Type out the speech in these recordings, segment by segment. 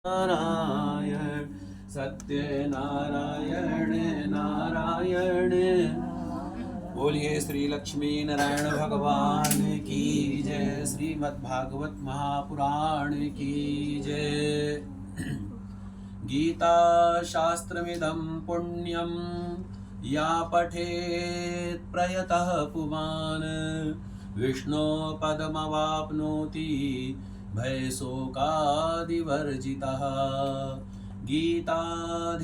नारायण सत्य नारायण नारायण। बोलिए श्री लक्ष्मी नारायण भगवान की जय। श्रीमद्भागवत महापुराण की जय। गीता शास्त्रमिदं पुण्यं या पठेत् प्रयतः पुमान् विष्णो पदमवाप्नोति भयशोकादिवर्जितः। गीताध्ययनशीलस्य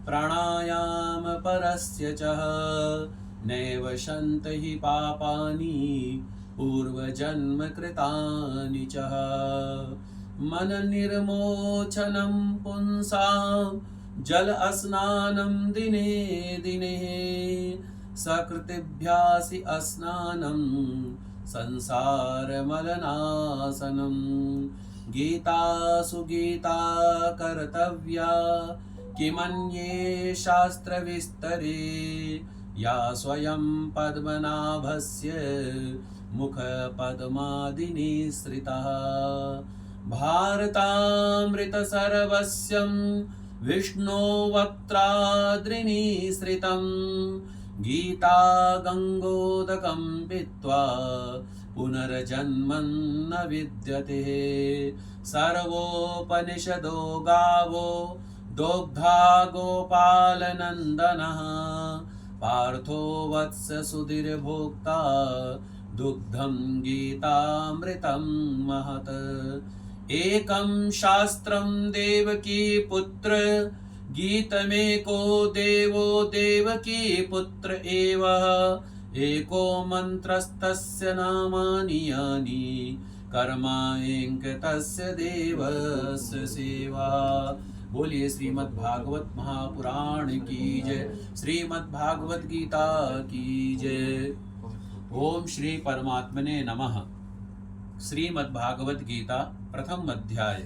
प्राणायामपरस्य च नैव शन्ति हि पापानि पूर्वजन्मकृतानि च। मननिर्मोचनं पुंसां जल स्नानं दिने दिने सकृतिभ्यासि स्नानं संसारमलनाशनं। गीतासु गीता कर्तव्या किमन्ये शास्त्रविस्तरे या स्वयं पद्मनाभस्य मुखपद्मादिनिःसृतः। भारतामृतसर्वस्यं विष्णो वक्त्राद्रिनिःसृतं गीता गंगोदकं पीत्वा पुनर्जन्मं न विद्यते। सर्वोपनिषदो गावो दोग्धा गोपालनन्दनः पार्थो वत्स सुधीर्भोक्ता दुग्धं गीतामृतं महत्। एकं शास्त्रं देवकी पुत्र गीतमेको देवो देवकी पुत्र एव एको मंत्रस्तस्य नामानि यानि कर्माण्येक तस्य देवस्य सेवा। बोलिए श्रीमद् भागवत महापुराण की जय। श्रीमद् भागवत गीता की जय। ओम श्री परमात्मने नमः। श्रीमद् भागवत गीता प्रथम अध्याय।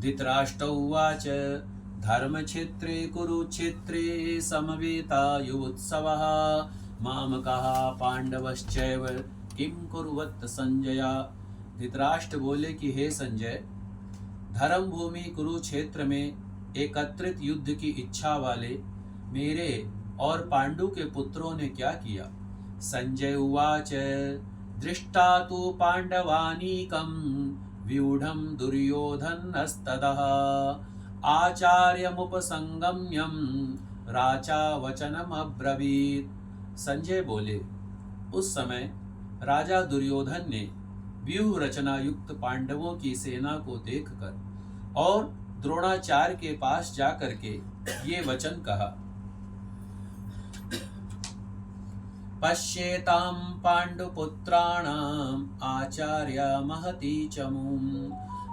धृतराष्ट्र उवाच धर्मक्षेत्रे कुरुक्षेत्रे समवेतायुत्सवः मामकः पांडवश्चैव किं कुर्वत् संजय। धृतराष्ट्र बोले कि हे संजय, धर्म भूमि कुरुक्षेत्र में एकत्रित युद्ध की इच्छा वाले मेरे और पांडु के पुत्रों ने क्या किया। संजय उवाच दृष्टा तु पांडवानीकं व्यूढ़ं दुर्योधनस्ततः आचार्यमुपसंगम्यं राजा वचनमब्रवीत्। संजय बोले, उस समय राजा दुर्योधन ने व्यूह रचना युक्त पांडवों की सेना को देखकर और द्रोणाचार्य के पास जाकर के ये वचन कहा। पश्येतां पांडुपुत्राणाम् आचार्य महती चमूं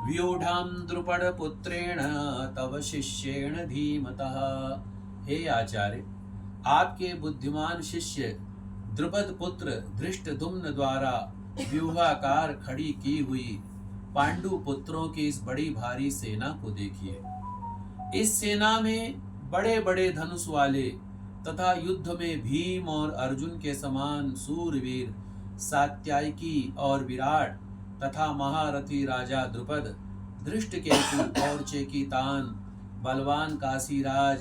व्यूढ़ां द्रुपदपुत्रेण तव शिष्येण धीमतः। हे आचार्य, आपके बुद्धिमान शिष्य द्रुपद पुत्र धृष्टद्युम्न द्वारा व्यूहाकार खड़ी की हुई पांडु पुत्रों की इस बड़ी भारी सेना को देखिए। इस सेना में बड़े बड़े धनुष वाले तथा युद्ध में भीम और अर्जुन के समान सूरवीर सात्यायकी और विराट तथा महारथी राजा द्रुपद, धृष्टकेतु और चेकितान, बलवान काशीराज,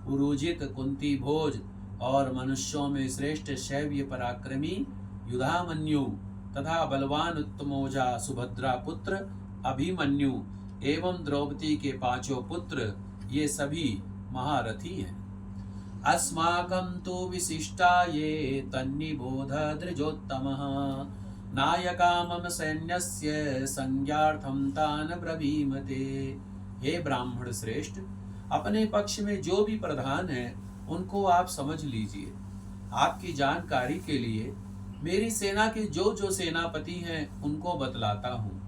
उरुजित, कुंती भोज और मनुष्यों में श्रेष्ठ शैव्य पराक्रमी युधामन्यु तथा बलवान उत्तमोजा सुभद्रा पुत्र अभिमन्यु एवं द्रौपदी के पांचों पुत्र, ये सभी महारथी हैं। अस्माकं तु विशिष्टा ये तन्निबोध दृजोत्तमः नायका मम सैन्यस्य संज्ञार्थं तान ब्रवीमते। हे ब्राह्मण श्रेष्ठ, अपने पक्ष में जो भी प्रधान है उनको आप समझ लीजिए। आपकी जानकारी के लिए मेरी सेना के जो जो सेनापति हैं उनको बतलाता हूँ।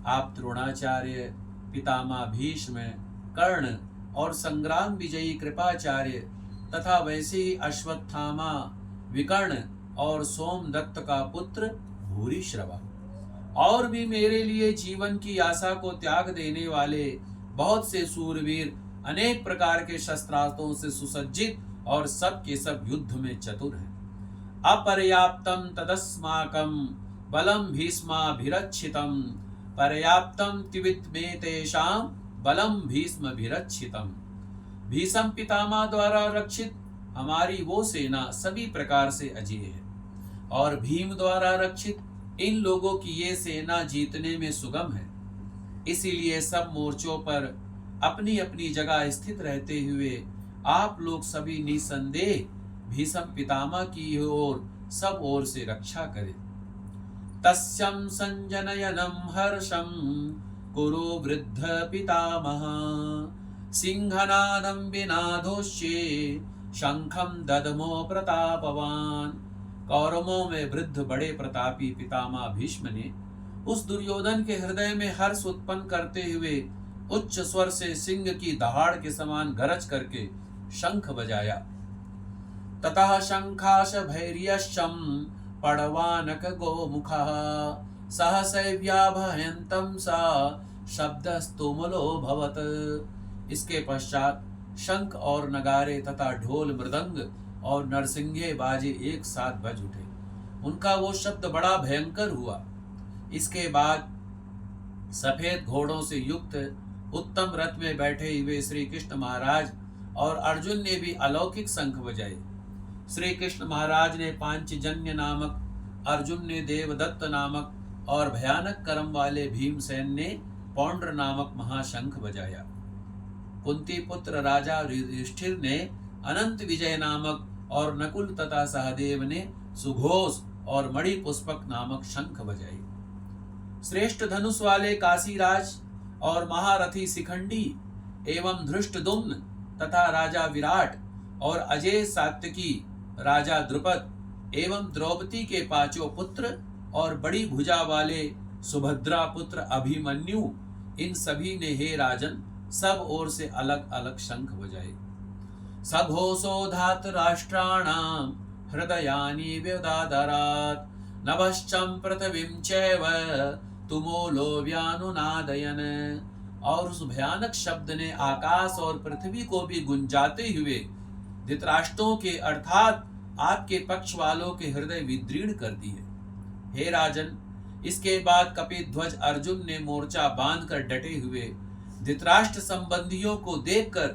आप द्रोणाचार्य, पितामह भीष्म, कर्ण और संग्राम विजयी कृपाचार्य तथा वैसे ही अश्वत्थामा, विकर्ण और सोमदत्त का पुत्र भूरिश्रवा और भी मेरे लिए जीवन की आशा को त्याग देने वाले बहुत से सूरवीर अनेक प्रकार के शस्त्रास्त्रों से सुसज्जित और सब के सब युद्ध में चतुर हैं। अपर्याप्तम तदस्माकं बलम भीष्माभिरक्षितम पर्याप्तं त्वित् में तेषां बलम भीष्मभिरक्षितम्। भीष्म पितामह द्वारा रक्षित हमारी वो सेना सभी प्रकार से अजेय है, और भीम द्वारा रक्षित इन लोगों की ये सेना जीतने में सुगम है। इसीलिए सब मोर्चों पर अपनी अपनी जगह स्थित रहते हुए आप लोग सभी निसंदेह भीष्म पितामह की ओर सब ओर से रक्षा करें। तस्यं संजनयनं हर्षं कुरु वृद्ध पितामह, सिंहनादं विनादोष्ये शंखं ददमो प्रतापवान। कौरवों में वृद्ध बड़े प्रतापी पितामह भीष्म ने उस दुर्योधन के हृदय में हर्ष उत्पन्न करते हुए उच्च स्वर से सिंह की दहाड़ के समान गरज करके शंख बजाया। ततः शंखाश भैर्यश्चम पड़वानक गोमुखः, सहसैव्याभयन्तं सा शब्दस्तुमलो भवत्। इसके पश्चात शंख और नगारे तथा ढोल मृदंग और नरसिंगे बाजे एक साथ बज उठे। उनका वो शब्द बड़ा भयंकर हुआ। इसके बाद सफेद घोड़ों से युक्त उत्तम रथ में बैठे हुए श्री कृष्ण महाराज और अर्जुन ने भी अलौकिक शंख बजाए। श्री कृष्ण महाराज ने पांचजन्य नामक, अर्जुन ने देवदत्त नामक और भयानक कर्म वाले भीमसेन ने पौंड्र नामक महाशंख बजाया। कुंती पुत्र राजा युधिष्ठिर ने अनंत विजय नामक और नकुल तथा सहदेव ने सुघोष और मणि पुष्पक नामक शंख बजाई। श्रेष्ठ धनुष वाले काशीराज और महारथी शिखंडी एवं धृष्टद्युम्न तथा राजा विराट और अजय सात्यकी, राजा द्रुपद एवं द्रौपदी के पांचों पुत्र और बड़ी भुजा वाले सुभद्रा पुत्र अभिमन्यु, इन सभी ने हे राजन सब ओर से अलग अलग शंख बजाए। सघोषोधात राष्ट्राणाम हृदयानि व्यदादरात्, नभश्चं पृथिवीं चैव तुमूलो व्यानुनादयन। और उस भयानक शब्द ने आकाश और पृथ्वी को भी गुंजाते हुए धृतराष्ट्रों के अर्थात आपके पक्ष वालों के हृदय विदीर्ण कर दिए। हे राजन, इसके बाद कपिध्वज अर्जुन ने मोर्चा बांधकर डटे हुए धृतराष्ट्र संबंधियों को देखकर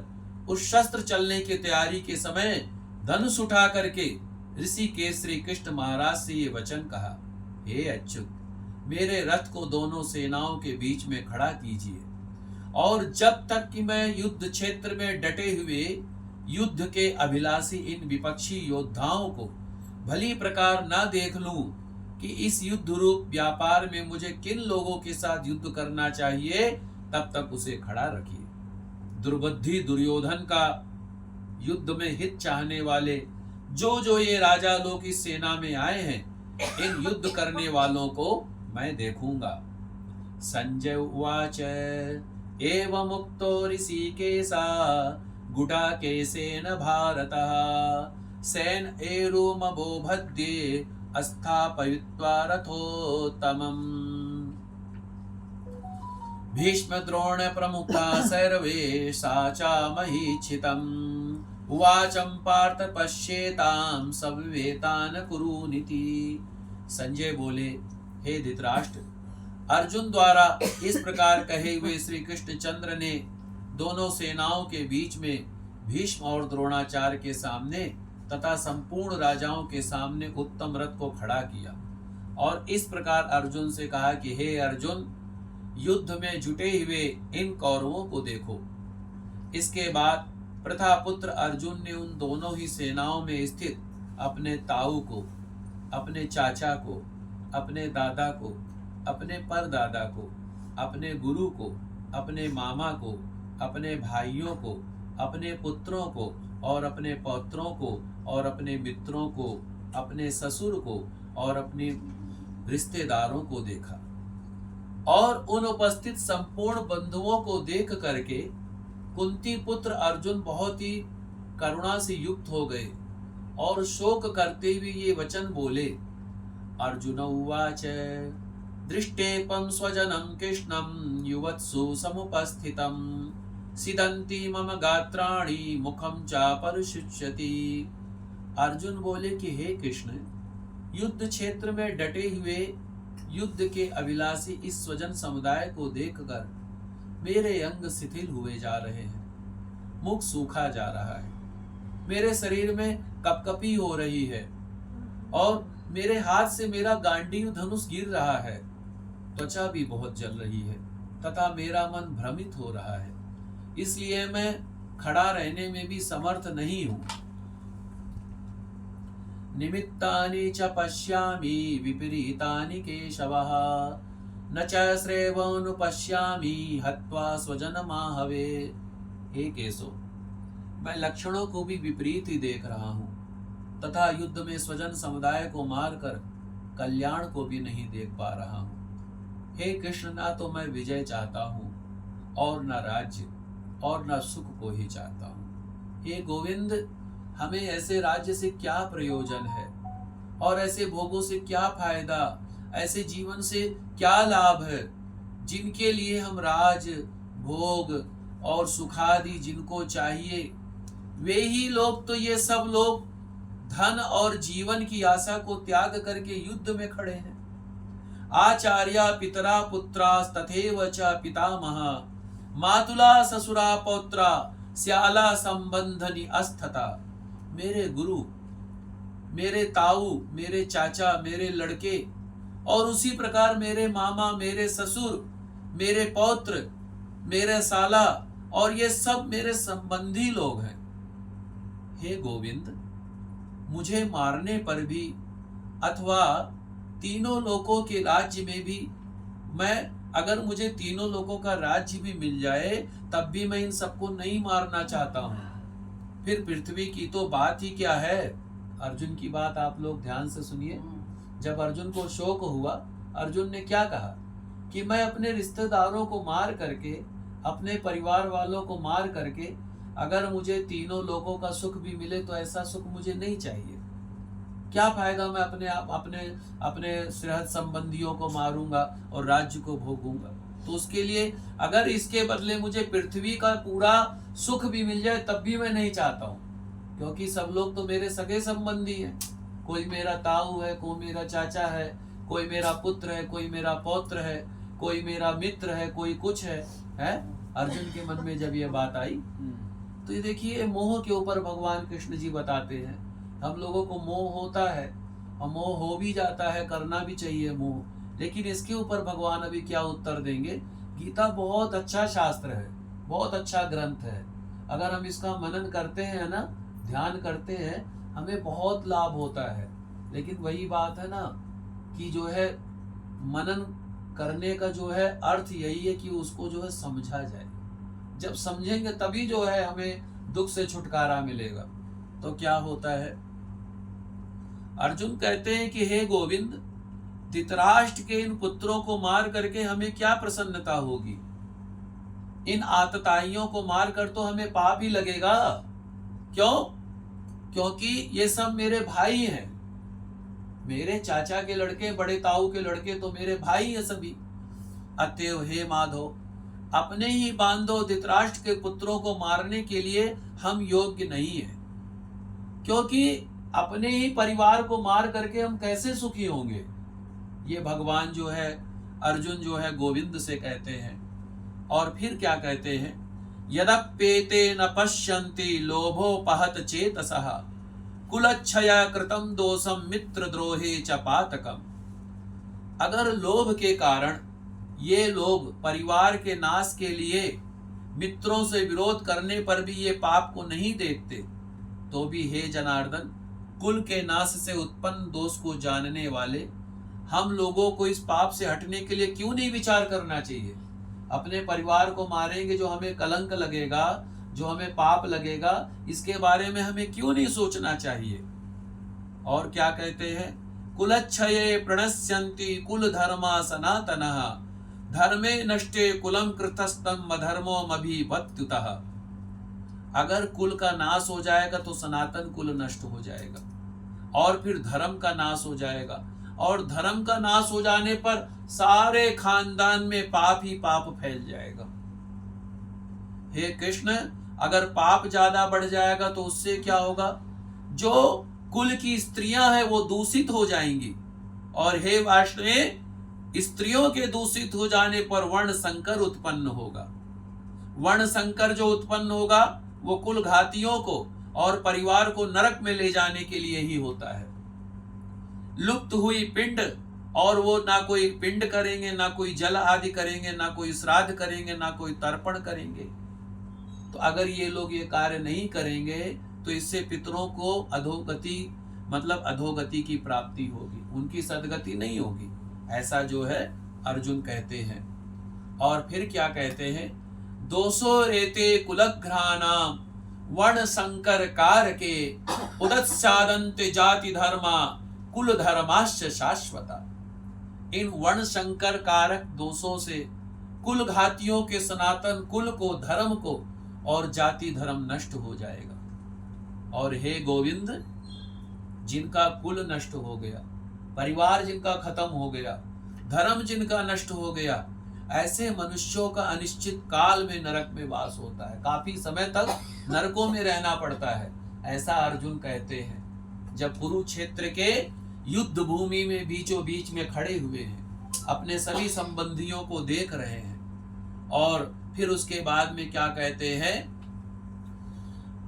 उस शस्त्र चलने की तैयारी के समय धनुष उठा करके ऋषि के श्री कृष्ण महाराज से ये वचन कहा, हे अच्युत, मेरे रथ को दोनों सेनाओं के बीच में खड़ा कीजिए, और जब तक कि मैं युद्ध क्षेत्र में डटे हुए युद्ध के अभिलाषी इन विपक्षी योद्धाओं को भली प्रकार न देख लूं कि इस युद्ध रूप व्यापार में मुझे किन लोगों के साथ युद्ध करना चाहिए, तब तक उसे खड़ा रखिए। दुर्बुद्धि दुर्योधन का युद्ध में हित चाहने वाले जो ये राजा लोग इस सेना में आए हैं, इन युद्ध करने वालों को मैं देखूंगा। संजय उवाच एवं मुक्तो ऋषिकेशा गुडाकेशेन भारतः, सेन एरुमबो भद्ये अस्थापयित्वा रथोत्तमम्। भीष्म द्रोण प्रमुखा सर्वे साचा महीक्षितम्, उवाचं पार्थ पश्येतां सविवेतान् कुरुनिति। संजय बोले, हे धृतराष्ट्र, अर्जुन द्वारा इस प्रकार कहे हुए श्री कृष्ण चंद्र ने दोनों सेनाओं के बीच में भीष्म और द्रोणाचार्य के सामने तथा संपूर्ण राजाओं के सामने उत्तम रथ को खड़ा किया, और इस प्रकार अर्जुन से कहा कि हे अर्जुन, युद्ध में जुटे हुए इन कौरवों को देखो। इसके बाद प्रथापुत्र अर्जुन ने उन दोनों ही सेनाओं में स्थित अपने ताऊ को, अपने चाचा को, अपने दादा को, अपने परदादा को, अपने गुरु को, अपने मामा को, अपने भाइयों को, अपने पुत्रों को और अपने पौत्रों को और अपने मित्रों को, अपने ससुर को और अपने रिश्तेदारों को देखा, और उन उपस्थित संपूर्ण बंधुओं को देख करके कुंती पुत्र अर्जुन बहुत ही करुणा से युक्त हो गए और शोक करते हुए ये वचन बोले। अर्जुन उवाच दृष्टेपं स्वजनं कृष्णं युवत्सु समुपस्थितं, सिदन्ति मम गात्राणि मुखं चापरिशुच्यति। अर्जुन बोले कि हे कृष्ण, युद्ध क्षेत्र में डटे हुए युद्ध के अभिलाषी इस स्वजन समुदाय को देखकर मेरे अंग शिथिल हुए जा रहे हैं, मुख सूखा जा रहा है, मेरे शरीर में कपकपी हो रही है और मेरे हाथ से मेरा गांडीव धनुष गिर रहा है, त्वचा भी बहुत जल रही है तथा मेरा मन भ्रमित हो रहा है, इसलिए मैं खड़ा रहने में भी समर्थ नहीं हूं। निमित्तानि च पश्यामि विपरीतानि केशवः, न च श्रेयोनुपश्यामि हत्वा स्वजनमाहवे। हे केशव, मैं लक्षणों को भी विपरीत ही देख रहा हूं तथा युद्ध में स्वजन समुदाय को मारकर कल्याण को भी नहीं देख पा रहा हूं। हे कृष्ण, ना तो मैं विजय चाहता हूं और न राज्य और न सुख को ही चाहता हूं। हे गोविंद, हमें ऐसे राज्य से क्या प्रयोजन है और ऐसे भोगों से क्या फायदा, ऐसे जीवन से क्या लाभ है जिनके लिए हम राज भोग और सुखादि जिनको चाहिए वे ही लोग, तो ये सब लोग धन और जीवन की आशा को त्याग करके युद्ध में खड़े हैं। आचार्या पितरा पुत्रा तथैव च पितामह, मातुला ससुरा पौत्रा श्याला संबंधनि अस्थता। मेरे गुरु, मेरे ताऊ, मेरे चाचा, मेरे लड़के और उसी प्रकार मेरे मामा, मेरे ससुर, मेरे पौत्र, मेरे साला और ये सब मेरे संबंधी लोग हैं। हे गोविंद, मुझे मारने पर भी अथवा तीनों लोकों के राज्य में भी अगर मुझे तीनों लोकों का राज्य भी मिल जाए तब भी मैं इन सबको नहीं मारना चाहता हूं। फिर पृथ्वी की तो बात ही क्या है। अर्जुन की बात आप लोग ध्यान से सुनिए। जब अर्जुन को शोक हुआ, अर्जुन ने क्या कहा कि मैं अपने रिश्तेदारों को मार करके, अपने परिवार वालों को मार करके अगर मुझे तीनों लोगों का सुख भी मिले तो ऐसा सुख मुझे नहीं चाहिए। क्या फायदा, मैं अपने श्रेष्ठ संबंधियों को मारूंगा और राज्य को भोगूंगा। तो उसके लिए अगर इसके बदले मुझे पृथ्वी का पूरा सुख भी मिल जाए तब भी मैं नहीं चाहता हूं, क्योंकि सब लोग तो मेरे सगे संबंधी हैं। कोई मेरा ताऊ है, कोई मेरा चाचा है, कोई मेरा पुत्र है, कोई मेरा पौत्र है, कोई मेरा मित्र है, कोई कुछ है। अर्जुन के मन में जब ये बात आई तो ये देखिए, मोह के ऊपर भगवान कृष्ण जी बताते हैं। हम लोगों को मोह होता है और मोह हो भी जाता है, करना भी चाहिए मोह, लेकिन इसके ऊपर भगवान अभी क्या उत्तर देंगे। गीता बहुत अच्छा शास्त्र है, बहुत अच्छा ग्रंथ है। अगर हम इसका मनन करते हैं ना, ध्यान करते हैं, हमें बहुत लाभ होता है। लेकिन वही बात है ना कि जो है मनन करने का जो है अर्थ यही है कि उसको जो है समझा जाए। जब समझेंगे तभी जो है हमें दुख से छुटकारा मिलेगा। तो क्या होता है, अर्जुन कहते हैं कि हे गोविंद, धृतराष्ट्र के इन पुत्रों को मार करके हमें क्या प्रसन्नता होगी। इन आतताइयों को मार कर तो हमें पाप ही लगेगा। क्यों? क्योंकि ये सब मेरे भाई हैं। मेरे चाचा के लड़के, बड़े ताऊ के लड़के तो मेरे भाई हैं सभी। अतएव हे माधव, अपने ही बांधव धृतराष्ट्र के पुत्रों को मारने के लिए हम योग्य नहीं है, क्योंकि अपने ही परिवार को मार करके हम कैसे सुखी होंगे। ये भगवान जो है, अर्जुन जो है गोविंद से कहते हैं। और फिर क्या कहते हैं, यदप्येते न पश्यन्ति लोभोपहत चेतसः कुलक्षय कृतं दोषं मित्रद्रोहे च पातकम्। अगर लोभ के कारण ये लोग परिवार के नाश के लिए मित्रों से विरोध करने पर भी ये पाप को नहीं देखते, तो भी हे जनार्दन, कुल के नाश से उत्पन्न दोष को जानने वाले हम लोगों को इस पाप से हटने के लिए क्यों नहीं विचार करना चाहिए। अपने परिवार को मारेंगे, जो हमें कलंक लगेगा, जो हमें पाप लगेगा, इसके बारे में हमें क्यों नहीं सोचना चाहिए। और क्या कहते हैं, कुलक्षये प्रणश्यन्ति कुल धर्मा सनातनः धर्मे नष्टे कुलम कृतस्तम अधर्मोमभिवत्युतः। अगर कुल का नाश हो जाएगा तो सनातन कुल नष्ट हो जाएगा और फिर धर्म का नाश हो जाएगा, और धर्म का नाश हो जाने पर सारे खानदान में पाप ही पाप फैल जाएगा। हे कृष्ण, अगर पाप ज्यादा बढ़ जाएगा तो उससे क्या होगा, जो कुल की स्त्रियां हैं वो दूषित हो जाएंगी। और हे वाष्णवे, स्त्रियों के दूषित हो जाने पर वर्ण संकर उत्पन्न होगा। वर्ण संकर जो उत्पन्न होगा वो कुल घातियों को और परिवार को नरक में ले जाने के लिए ही होता है। लुप्त हुई पिंड, और वो ना कोई पिंड करेंगे, ना कोई जल आदि करेंगे, ना कोई श्राद्ध करेंगे, ना कोई तर्पण करेंगे। तो अगर ये लोग ये कार्य नहीं करेंगे तो इससे पितरों को अधोगति, मतलब अधोगति की प्राप्ति होगी, उनकी सदगति नहीं होगी, ऐसा जो है अर्जुन कहते हैं। और फिर क्या कहते हैं, दोषो रेते कुलघ्राणाम वर्ण संकर कार के उदत्सादन्ते जाति धर्मा कुल धर्माश्च शाश्वता। इन वर्ण संकर कारक दोषों से कुल घातियों के सनातन कुल को, धर्म को और जाति धर्म नष्ट हो जाएगा। और हे गोविंद, जिनका कुल नष्ट हो गया, परिवार जिनका खत्म हो गया, धर्म जिनका नष्ट हो गया, ऐसे मनुष्यों का अनिश्चित काल में नरक में वास होता है, काफी समय तक नरकों में रहना पड़ता है, ऐसा अर्जुन कहते हैं। जब कुरुक्षेत्र के युद्ध भूमि में बीचों बीच में खड़े हुए हैं, अपने सभी संबंधियों को देख रहे हैं, और फिर उसके बाद में क्या कहते हैं,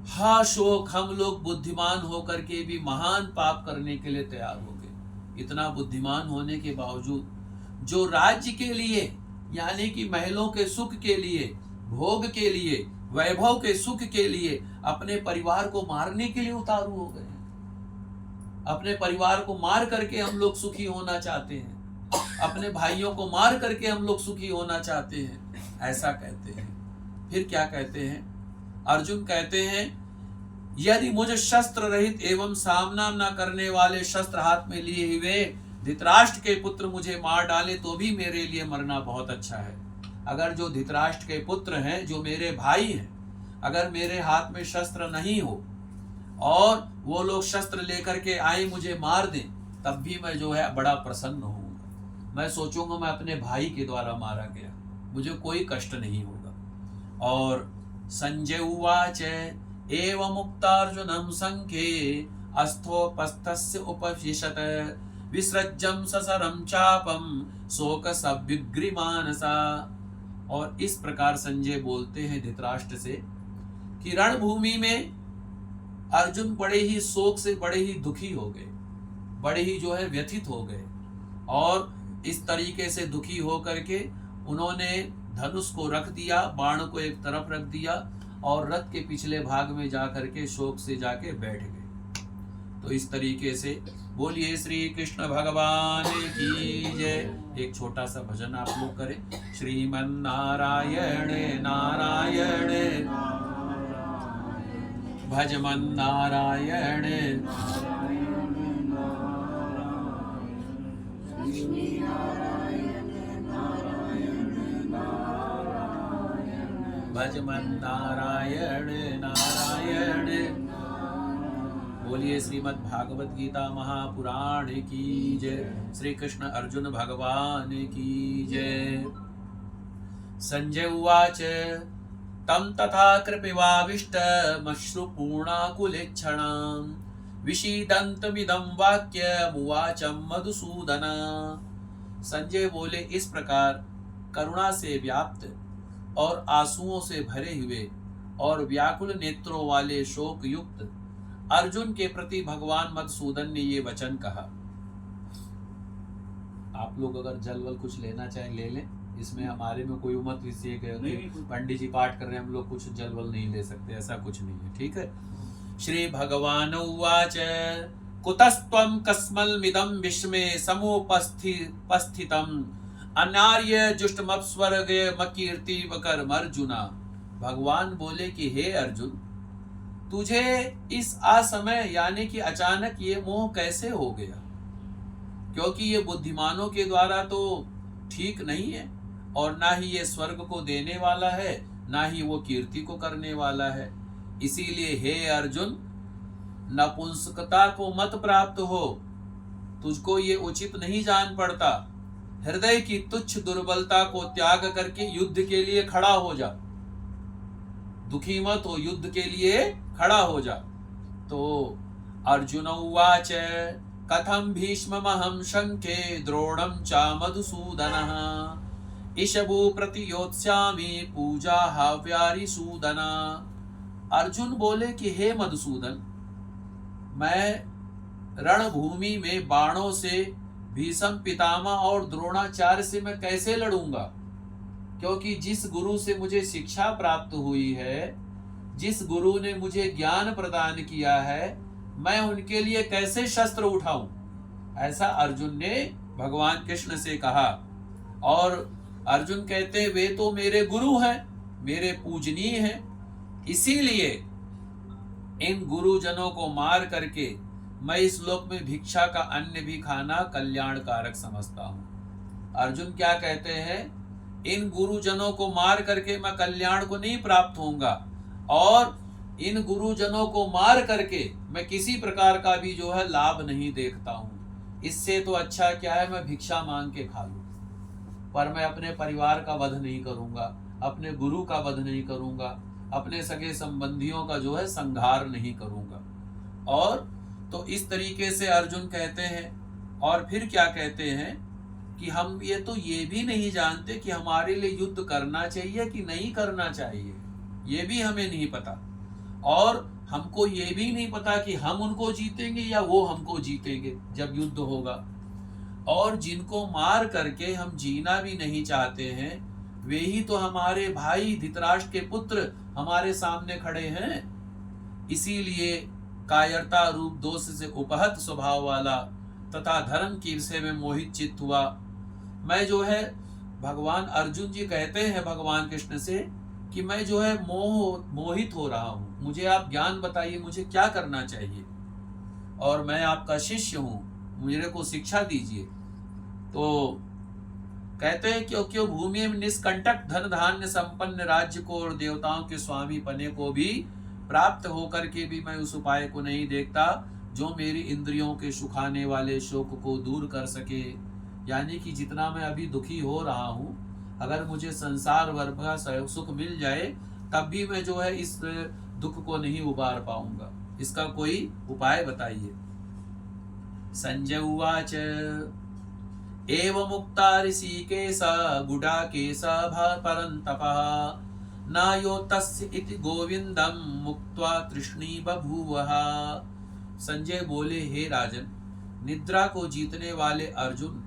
हा शोक, हम लोग बुद्धिमान होकर के भी महान पाप करने के लिए तैयार हो गए। इतना बुद्धिमान होने के बावजूद जो राज्य के लिए, यानी कि महलों के सुख के लिए, भोग के लिए, वैभव के सुख के लिए अपने परिवार को मारने के लिए उतारू हो गए। अपने परिवार को मार करके हम लोग सुखी होना चाहते हैं, अपने भाइयों को मार करके हम लोग सुखी होना चाहते हैं, ऐसा कहते हैं। फिर क्या कहते हैं, अर्जुन कहते हैं, यदि मुझे शस्त्र रहित एवं सामना न करने वाले शस्त्र हाथ में लिए हुए धृतराष्ट्र के पुत्र मुझे मार डाले तो भी मेरे लिए मरना बहुत अच्छा है। अगर जो धृतराष्ट्र के पुत्र हैं, जो मेरे भाई हैं, अगर मेरे हाथ में शस्त्र नहीं हो और वो लोग शस्त्र लेकर के आए मुझे मार दें, तब भी मैं जो है बड़ा प्रसन्न होऊंगा। मैं सोचूंगा मैं अपने भाई के द्वारा मारा गया, मुझे कोई कष्ट नहीं होगा। और संजय उवाच एवं मुक्तार्जुनम संख्ये अस्थोपस्थस्य उपविशत विसृज्यं ससरं चापम शोक सविग्रीमानसा। और इस प्रकार संजय बोलते हैं धृतराष्ट्र से कि रणभूमि में अर्जुन बड़े ही शोक से बड़े ही दुखी हो गए, बड़े ही जो है व्यथित हो गए, और इस तरीके से दुखी हो करके उन्होंने धनुष को रख दिया, बाण को एक तरफ रख दिया और रथ के पिछले भाग में जा करके शोक से जाके बैठ गए। तो इस तरीके से बोलिए श्री कृष्ण भगवान की जय। एक छोटा सा भजन आप लोग करें, श्रीमन नारायण नारायण भजमन नारायण भजमन नारायण नारायण। बोलिए श्रीमद् भागवत गीता महापुराण की जय। श्री कृष्ण अर्जुन भगवान की जय। संजय उवाच तम तथा कृपिवाविष्टमश्रुपूर्णाकुलेक्षणां विषीदन्तमिदं वाक्यमुवाचं मधुसूदन। संजय बोले, इस प्रकार करुणा से व्याप्त और आंसुओं से भरे हुए और व्याकुल नेत्रों वाले शोक युक्त अर्जुन के प्रति भगवान मधुसूदन ने ये वचन कहा। आप लोग अगर जल वल कुछ लेना चाहें ले लें, इसमें हमारे में कोई उम्मत विषय पंडित जी पाठ कर रहे हैं, हम लोग कुछ जल वल नहीं ले सकते, ऐसा कुछ नहीं है, ठीक है। श्री भगवान उवाच कुतस्त्वं कस्मलमिदं विश्वे समुपस्थितम् अनार्य जुष्टमप्स्वर्गमकीर्ति वकर्मर्जुना। भगवान बोले कि हे अर्जुन, तुझे इस असमय यानी कि अचानक ये मोह कैसे हो गया, क्योंकि ये बुद्धिमानों के द्वारा तो ठीक नहीं है, और ना ही ये स्वर्ग को देने वाला है, ना ही वो कीर्ति को करने वाला है। इसीलिए हे अर्जुन, नपुंसकता को मत प्राप्त हो, तुझको ये उचित नहीं जान पड़ता। हृदय की तुच्छ दुर्बलता को त्याग करके युद्ध के लिए खड़ा हो जा, दुखी मत हो, युद्ध के लिए खड़ा हो जा। तो अर्जुन उवाच कथम भीष्ममहं शंके द्रोणं च मधुसूदनः इषभु प्रतियोत्स्यामि पूजा हव्यारिसूदन। अर्जुन बोले कि हे मधुसूदन, मैं रणभूमि में बाणों से भीष्म पितामह और द्रोणाचार्य से मैं कैसे लड़ूंगा, क्योंकि जिस गुरु से मुझे शिक्षा प्राप्त हुई है, जिस गुरु ने मुझे ज्ञान प्रदान किया है, मैं उनके लिए कैसे शस्त्र उठाऊं। ऐसा अर्जुन ने भगवान कृष्ण से कहा। और अर्जुन कहते वे तो मेरे गुरु हैं, मेरे पूजनीय हैं, इसीलिए इन गुरुजनों को मार करके मैं इस लोक में भिक्षा का अन्न भी खाना कल्याणकारक समझता हूं। अर्जुन क्या कहते हैं, इन गुरुजनों को मार करके मैं कल्याण को नहीं प्राप्त होऊंगा, और इन गुरुजनों को मार करके मैं किसी प्रकार का भी जो है लाभ नहीं देखता हूं। इससे तो अच्छा क्या है, मैं भिक्षा मांग के खा लूं, पर मैं अपने परिवार का वध नहीं करूंगा, अपने गुरु का वध नहीं करूंगा, अपने सगे संबंधियों का जो है संहार नहीं करूंगा। और तो इस तरीके से अर्जुन कहते हैं। और फिर क्या कहते हैं कि हम ये भी नहीं जानते कि हमारे लिए युद्ध करना चाहिए कि नहीं करना चाहिए, ये भी हमें नहीं पता। और हमको ये भी नहीं पता कि हम उनको जीतेंगे या वो हमको जीतेंगे जब युद्ध होगा। और जिनको मार करके हम जीना भी नहीं चाहते हैं, वे ही तो हमारे भाई धृतराष्ट्र के पुत्र हमारे सामने खड़े हैं। इसीलिए कायरता रूप दोष से उपहत स्वभाव वाला तथा धर्म की विषय में मोहित चित्त हुआ मैं जो है, भगवान अर्जुन जी कहते हैं भगवान कृष्ण से कि मैं जो है मोहित हो रहा हूं, मुझे आप ज्ञान बताइए, मुझे क्या करना चाहिए, और मैं आपका शिष्य हूं, मेरे को शिक्षा दीजिए। तो कहते हैं क्योंकि भूमि में निष्कंटक धन धान्य संपन्न राज्य को और देवताओं के स्वामी पने को भी प्राप्त होकर के भी मैं उस उपाय को नहीं देखता जो मेरी इंद्रियों के सुखाने वाले शोक को दूर कर सके। यानी कि जितना मैं अभी दुखी हो रहा हूं, अगर मुझे संसार वर्ग का सुख मिल जाए तब भी मैं जो है इस दुख को नहीं उबार पाऊंगा, इसका कोई उपाय बताइए। संजय उवाच एवं मुक्ता ऋषिकेश गुडाकेश परन्तपः नायो तस्य इति गोविंदम मुक्त्वा तृष्णी बभूवः। संजय बोले, हे राजन, निद्रा को जीतने वाले अर्जुन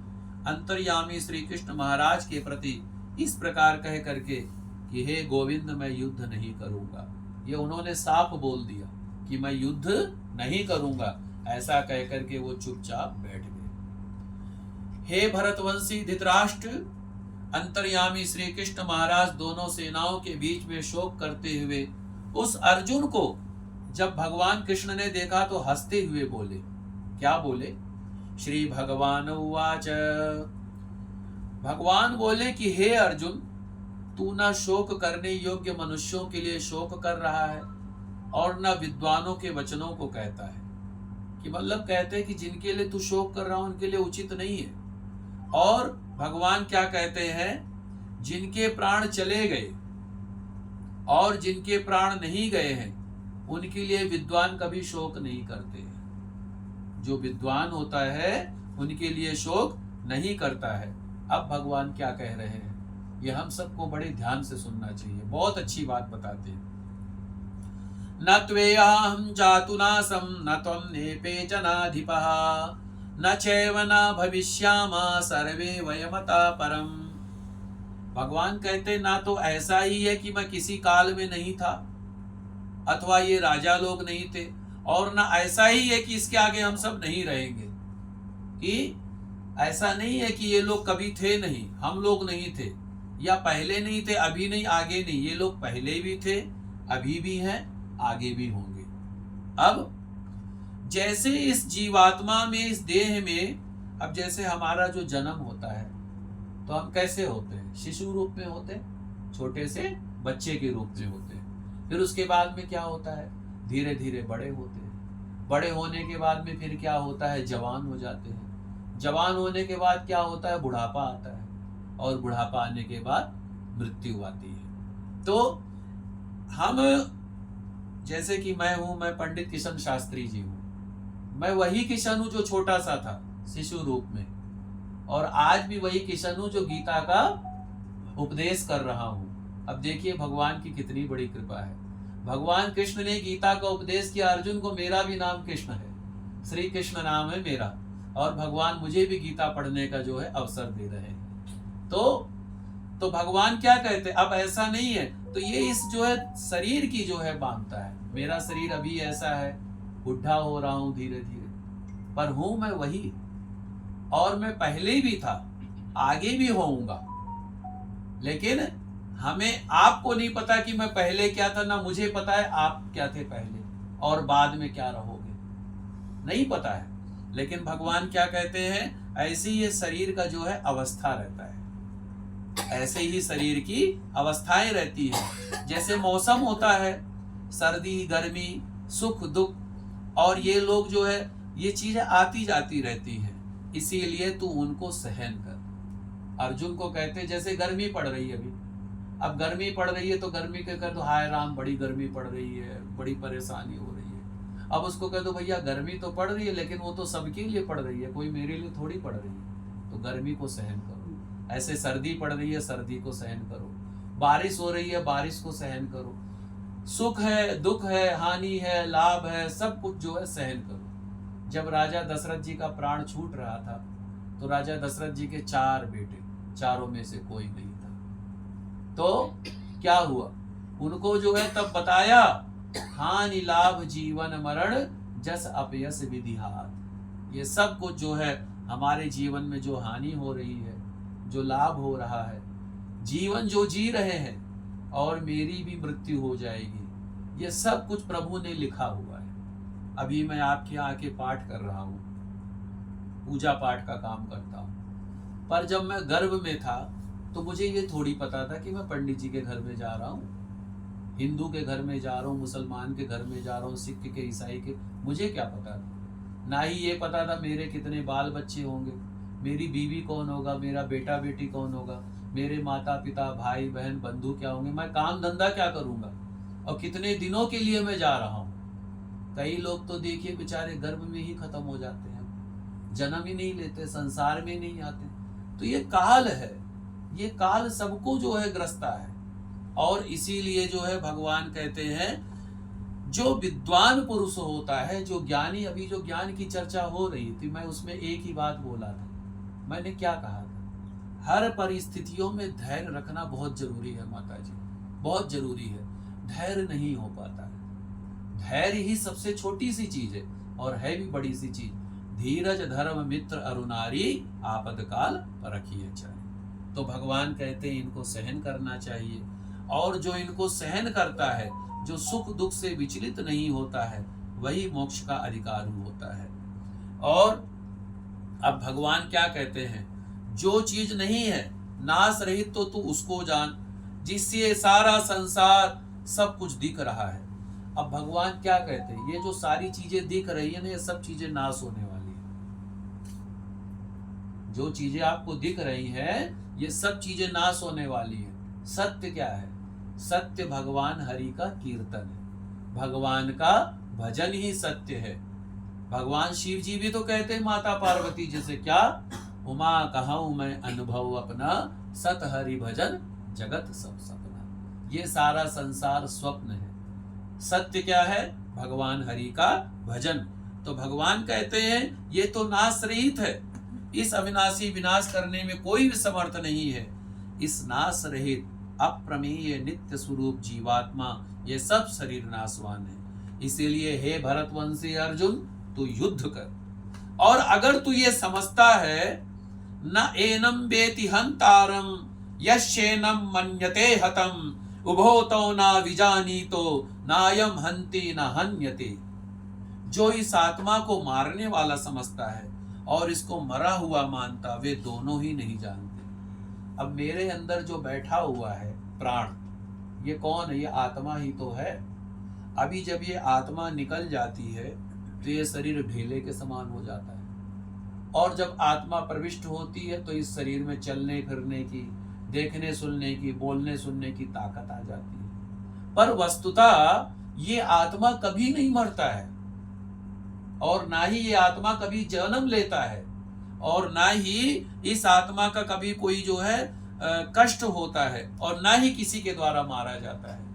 अंतर्यामी श्री कृष्ण महाराज के प्रति इस प्रकार कह करके कि हे गोविंद, मैं युद्ध नहीं करूंगा। ये उन्होंने साफ बोल दिया कि मैं युद्ध नहीं करूंगा। ऐसा कह करके वो चुपचाप बैठ गए। हे भरतवंशी धृतराष्ट्र, अंतर्यामी श्री कृष्ण महाराज दोनों सेनाओं के बीच में शोक करते हुए उस अर्जुन को जब भगवान कृष्ण ने देखा तो हंसते हुए बोले। क्या बोले? श्री भगवान उवाच, भगवान बोले कि हे अर्जुन, तू न शोक करने योग्य मनुष्यों के लिए शोक कर रहा है और न विद्वानों के वचनों को कहता है। कि मतलब कहते हैं कि जिनके लिए तू शोक कर रहा है उनके लिए उचित नहीं है। और भगवान क्या कहते हैं, जिनके प्राण चले गए और जिनके प्राण नहीं गए हैं उनके लिए विद्वान कभी शोक नहीं करते हैं। जो विद्वान होता है उनके लिए शोक नहीं करता है। अब भगवान क्या कह रहे हैं, ये हम सबको बड़े ध्यान से सुनना चाहिए। बहुत अच्छी बात बताते हैं। न त्वेऽहं जातुनासं न त्वं नेपे जनाधिपः न चैव न भविष्यामः सर्वे वयमतः परम्। भगवान कहते ना तो ऐसा ही है कि मैं किसी काल में नहीं था अथवा ये राजा लोग नहीं थे, और ना ऐसा ही है कि इसके आगे हम सब नहीं रहेंगे। कि ऐसा नहीं है कि ये लोग कभी थे नहीं, हम लोग नहीं थे, या पहले नहीं थे अभी नहीं आगे नहीं। ये लोग पहले भी थे, अभी भी हैं, आगे भी होंगे। अब जैसे इस जीवात्मा में, इस देह में, अब जैसे हमारा जो जन्म होता है तो हम कैसे होते हैं? शिशु रूप में होते हैं, छोटे से बच्चे के रूप में होते हैं। फिर उसके बाद में क्या होता है? धीरे धीरे बड़े होते हैं। बड़े होने के बाद में फिर क्या होता है? जवान हो जाते हैं। जवान होने के बाद क्या होता है? बुढ़ापा आता है, और बुढ़ापा आने के बाद मृत्यु आती है। तो हम, जैसे कि मैं हूं, मैं पंडित किशन शास्त्री जी हूं, मैं वही किशन हूं जो छोटा सा था शिशु रूप में, और आज भी वही किशन हूं जो गीता का उपदेश कर रहा हूं। अब देखिए भगवान की कितनी बड़ी कृपा है। भगवान कृष्ण ने गीता का उपदेश किया अर्जुन को। मेरा भी नाम कृष्ण है, श्री कृष्ण नाम है मेरा, और भगवान मुझे भी गीता पढ़ने का जो है अवसर दे रहे हैं। तो भगवान क्या कहते, अब ऐसा नहीं है तो ये इस जो है शरीर की जो है मानता है। मेरा शरीर अभी ऐसा है, बुढ़ा हो रहा हूं धीरे धीरे, पर हूं मैं वही, और मैं पहले भी था, आगे भी होऊंगा। लेकिन हमें आपको नहीं पता कि मैं पहले क्या था, ना मुझे पता है आप क्या थे पहले और बाद में क्या रहोगे, नहीं पता है। लेकिन भगवान क्या कहते हैं, ऐसे ही ये शरीर का जो है अवस्था रहता है, ऐसे ही शरीर की अवस्थाएं रहती है। जैसे मौसम होता है, सर्दी गर्मी सुख दुख, और ये लोग जो है ये चीजें आती जाती रहती हैं, इसीलिए तू उनको सहन कर। अर्जुन को कहते जैसे गर्मी पड़ रही है अभी, अब गर्मी पड़ रही है तो गर्मी के कह दो हाय राम बड़ी गर्मी पड़ रही है, बड़ी परेशानी हो रही है। अब उसको कह दो भैया गर्मी तो पड़ रही है लेकिन वो तो सबके लिए पड़ रही है, कोई मेरे लिए थोड़ी पड़ रही है, तो गर्मी को सहन करो। ऐसे सर्दी पड़ रही है, सर्दी को सहन करो। बारिश हो रही है, बारिश को सहन करो। सुख है, दुख है, हानि है, लाभ है, सब कुछ जो है सहन करो। जब राजा दशरथ जी का प्राण छूट रहा था तो राजा दशरथ जी के 4 बेटे, चारों में से कोई नहीं था। तो क्या हुआ, उनको जो है तब बताया, हानि लाभ जीवन मरण जस अपयस विधिहात। ये सब कुछ जो है हमारे जीवन में जो हानि हो रही है, जो लाभ हो रहा है, जीवन जो जी रहे हैं, और मेरी भी मृत्यु हो जाएगी, ये सब कुछ प्रभु ने लिखा हुआ है। अभी मैं आपके यहाँ आके पाठ कर रहा हूँ, पूजा पाठ का काम करता हूँ, पर जब मैं गर्भ में था तो मुझे ये थोड़ी पता था कि मैं पंडित जी के घर में जा रहा हूँ, हिंदू के घर में जा रहा हूँ, मुसलमान के घर में जा रहा हूँ, सिख के, ईसाई के, मुझे क्या पता था। ना ही ये पता था मेरे कितने बाल बच्चे होंगे, मेरी बीवी कौन होगा, मेरा बेटा बेटी कौन होगा, मेरे माता पिता भाई बहन बंधु क्या होंगे, मैं काम धंधा क्या करूंगा, और कितने दिनों के लिए मैं जा रहा हूँ। कई लोग तो देखिए बेचारे गर्भ में ही खत्म हो जाते हैं, जन्म ही नहीं लेते, संसार में नहीं आते। तो ये काल है, ये काल सबको जो है ग्रस्ता है। और इसीलिए जो है भगवान कहते हैं जो विद्वान पुरुष होता है, जो ज्ञानी, अभी जो ज्ञान की चर्चा हो रही थी, मैं उसमें एक ही बात बोला था। मैंने क्या कहा था, हर परिस्थितियों में धैर्य रखना बहुत जरूरी है माता जी, बहुत जरूरी है। धैर्य नहीं हो पाता है, धैर्य ही सबसे छोटी सी चीज है और है भी बड़ी सी चीज। धीरज धर्म मित्र अरुनारी आपदकाल परखिए चाहे। तो भगवान कहते हैं इनको सहन करना चाहिए, और जो इनको सहन करता है, जो सुख दुख से विचलित नहीं होता है, वही मोक्ष का अधिकारी होता है। और अब भगवान क्या कहते हैं, जो चीज नहीं है नाश रहित तो तू उसको जान, जिससे सारा संसार सब कुछ दिख रहा है। अब भगवान क्या कहते हैं, ये जो सारी चीजें दिख रही है ना, ये सब चीजें नाश होने वाली है। जो चीजें आपको दिख रही हैं ये सब चीजें नाश होने वाली है। सत्य क्या है, सत्य भगवान हरि का कीर्तन है, भगवान का भजन ही सत्य है। भगवान शिव जी भी तो कहते हैं माता पार्वती जी से, क्या उमा कहूं मैं अनुभव अपना, सत हरि भजन जगत सब सपना। ये सारा संसार स्वप्न है, सत्य क्या है, भगवान हरि का भजन। तो भगवान कहते हैं ये तो नाश रहित है, इस अविनाशी विनाश करने में कोई भी समर्थ नहीं है। इस नाश रहित अप्रमेय नित्य स्वरूप जीवात्मा, ये सब शरीर नाशवान है। इसीलिए हे भरतवंशी अर्जुन, तू युद्ध कर। और अगर तू ये समझता है न एनम वेति हंतारम यश्चैनम मन्यते हतम, उभो तो ना विजानीतो नायम हंति न हन्यते। जो इस आत्मा को मारने वाला समझता है और इसको मरा हुआ मानता, वे दोनों ही नहीं जानते। अब मेरे अंदर जो बैठा हुआ है प्राण, ये कौन है, ये आत्मा ही तो है। अभी जब ये आत्मा निकल जाती है तो ये शरीर ढेले के समान हो जाता है, और जब आत्मा प्रविष्ट होती है तो इस शरीर में चलने फिरने की, देखने सुनने की, बोलने सुनने की ताकत आ जाती है। पर वस्तुतः ये आत्मा कभी नहीं मरता है, और ना ही ये आत्मा कभी जन्म लेता है, और ना ही इस आत्मा का कभी कोई जो है कष्ट होता है, और ना ही किसी के द्वारा मारा जाता है।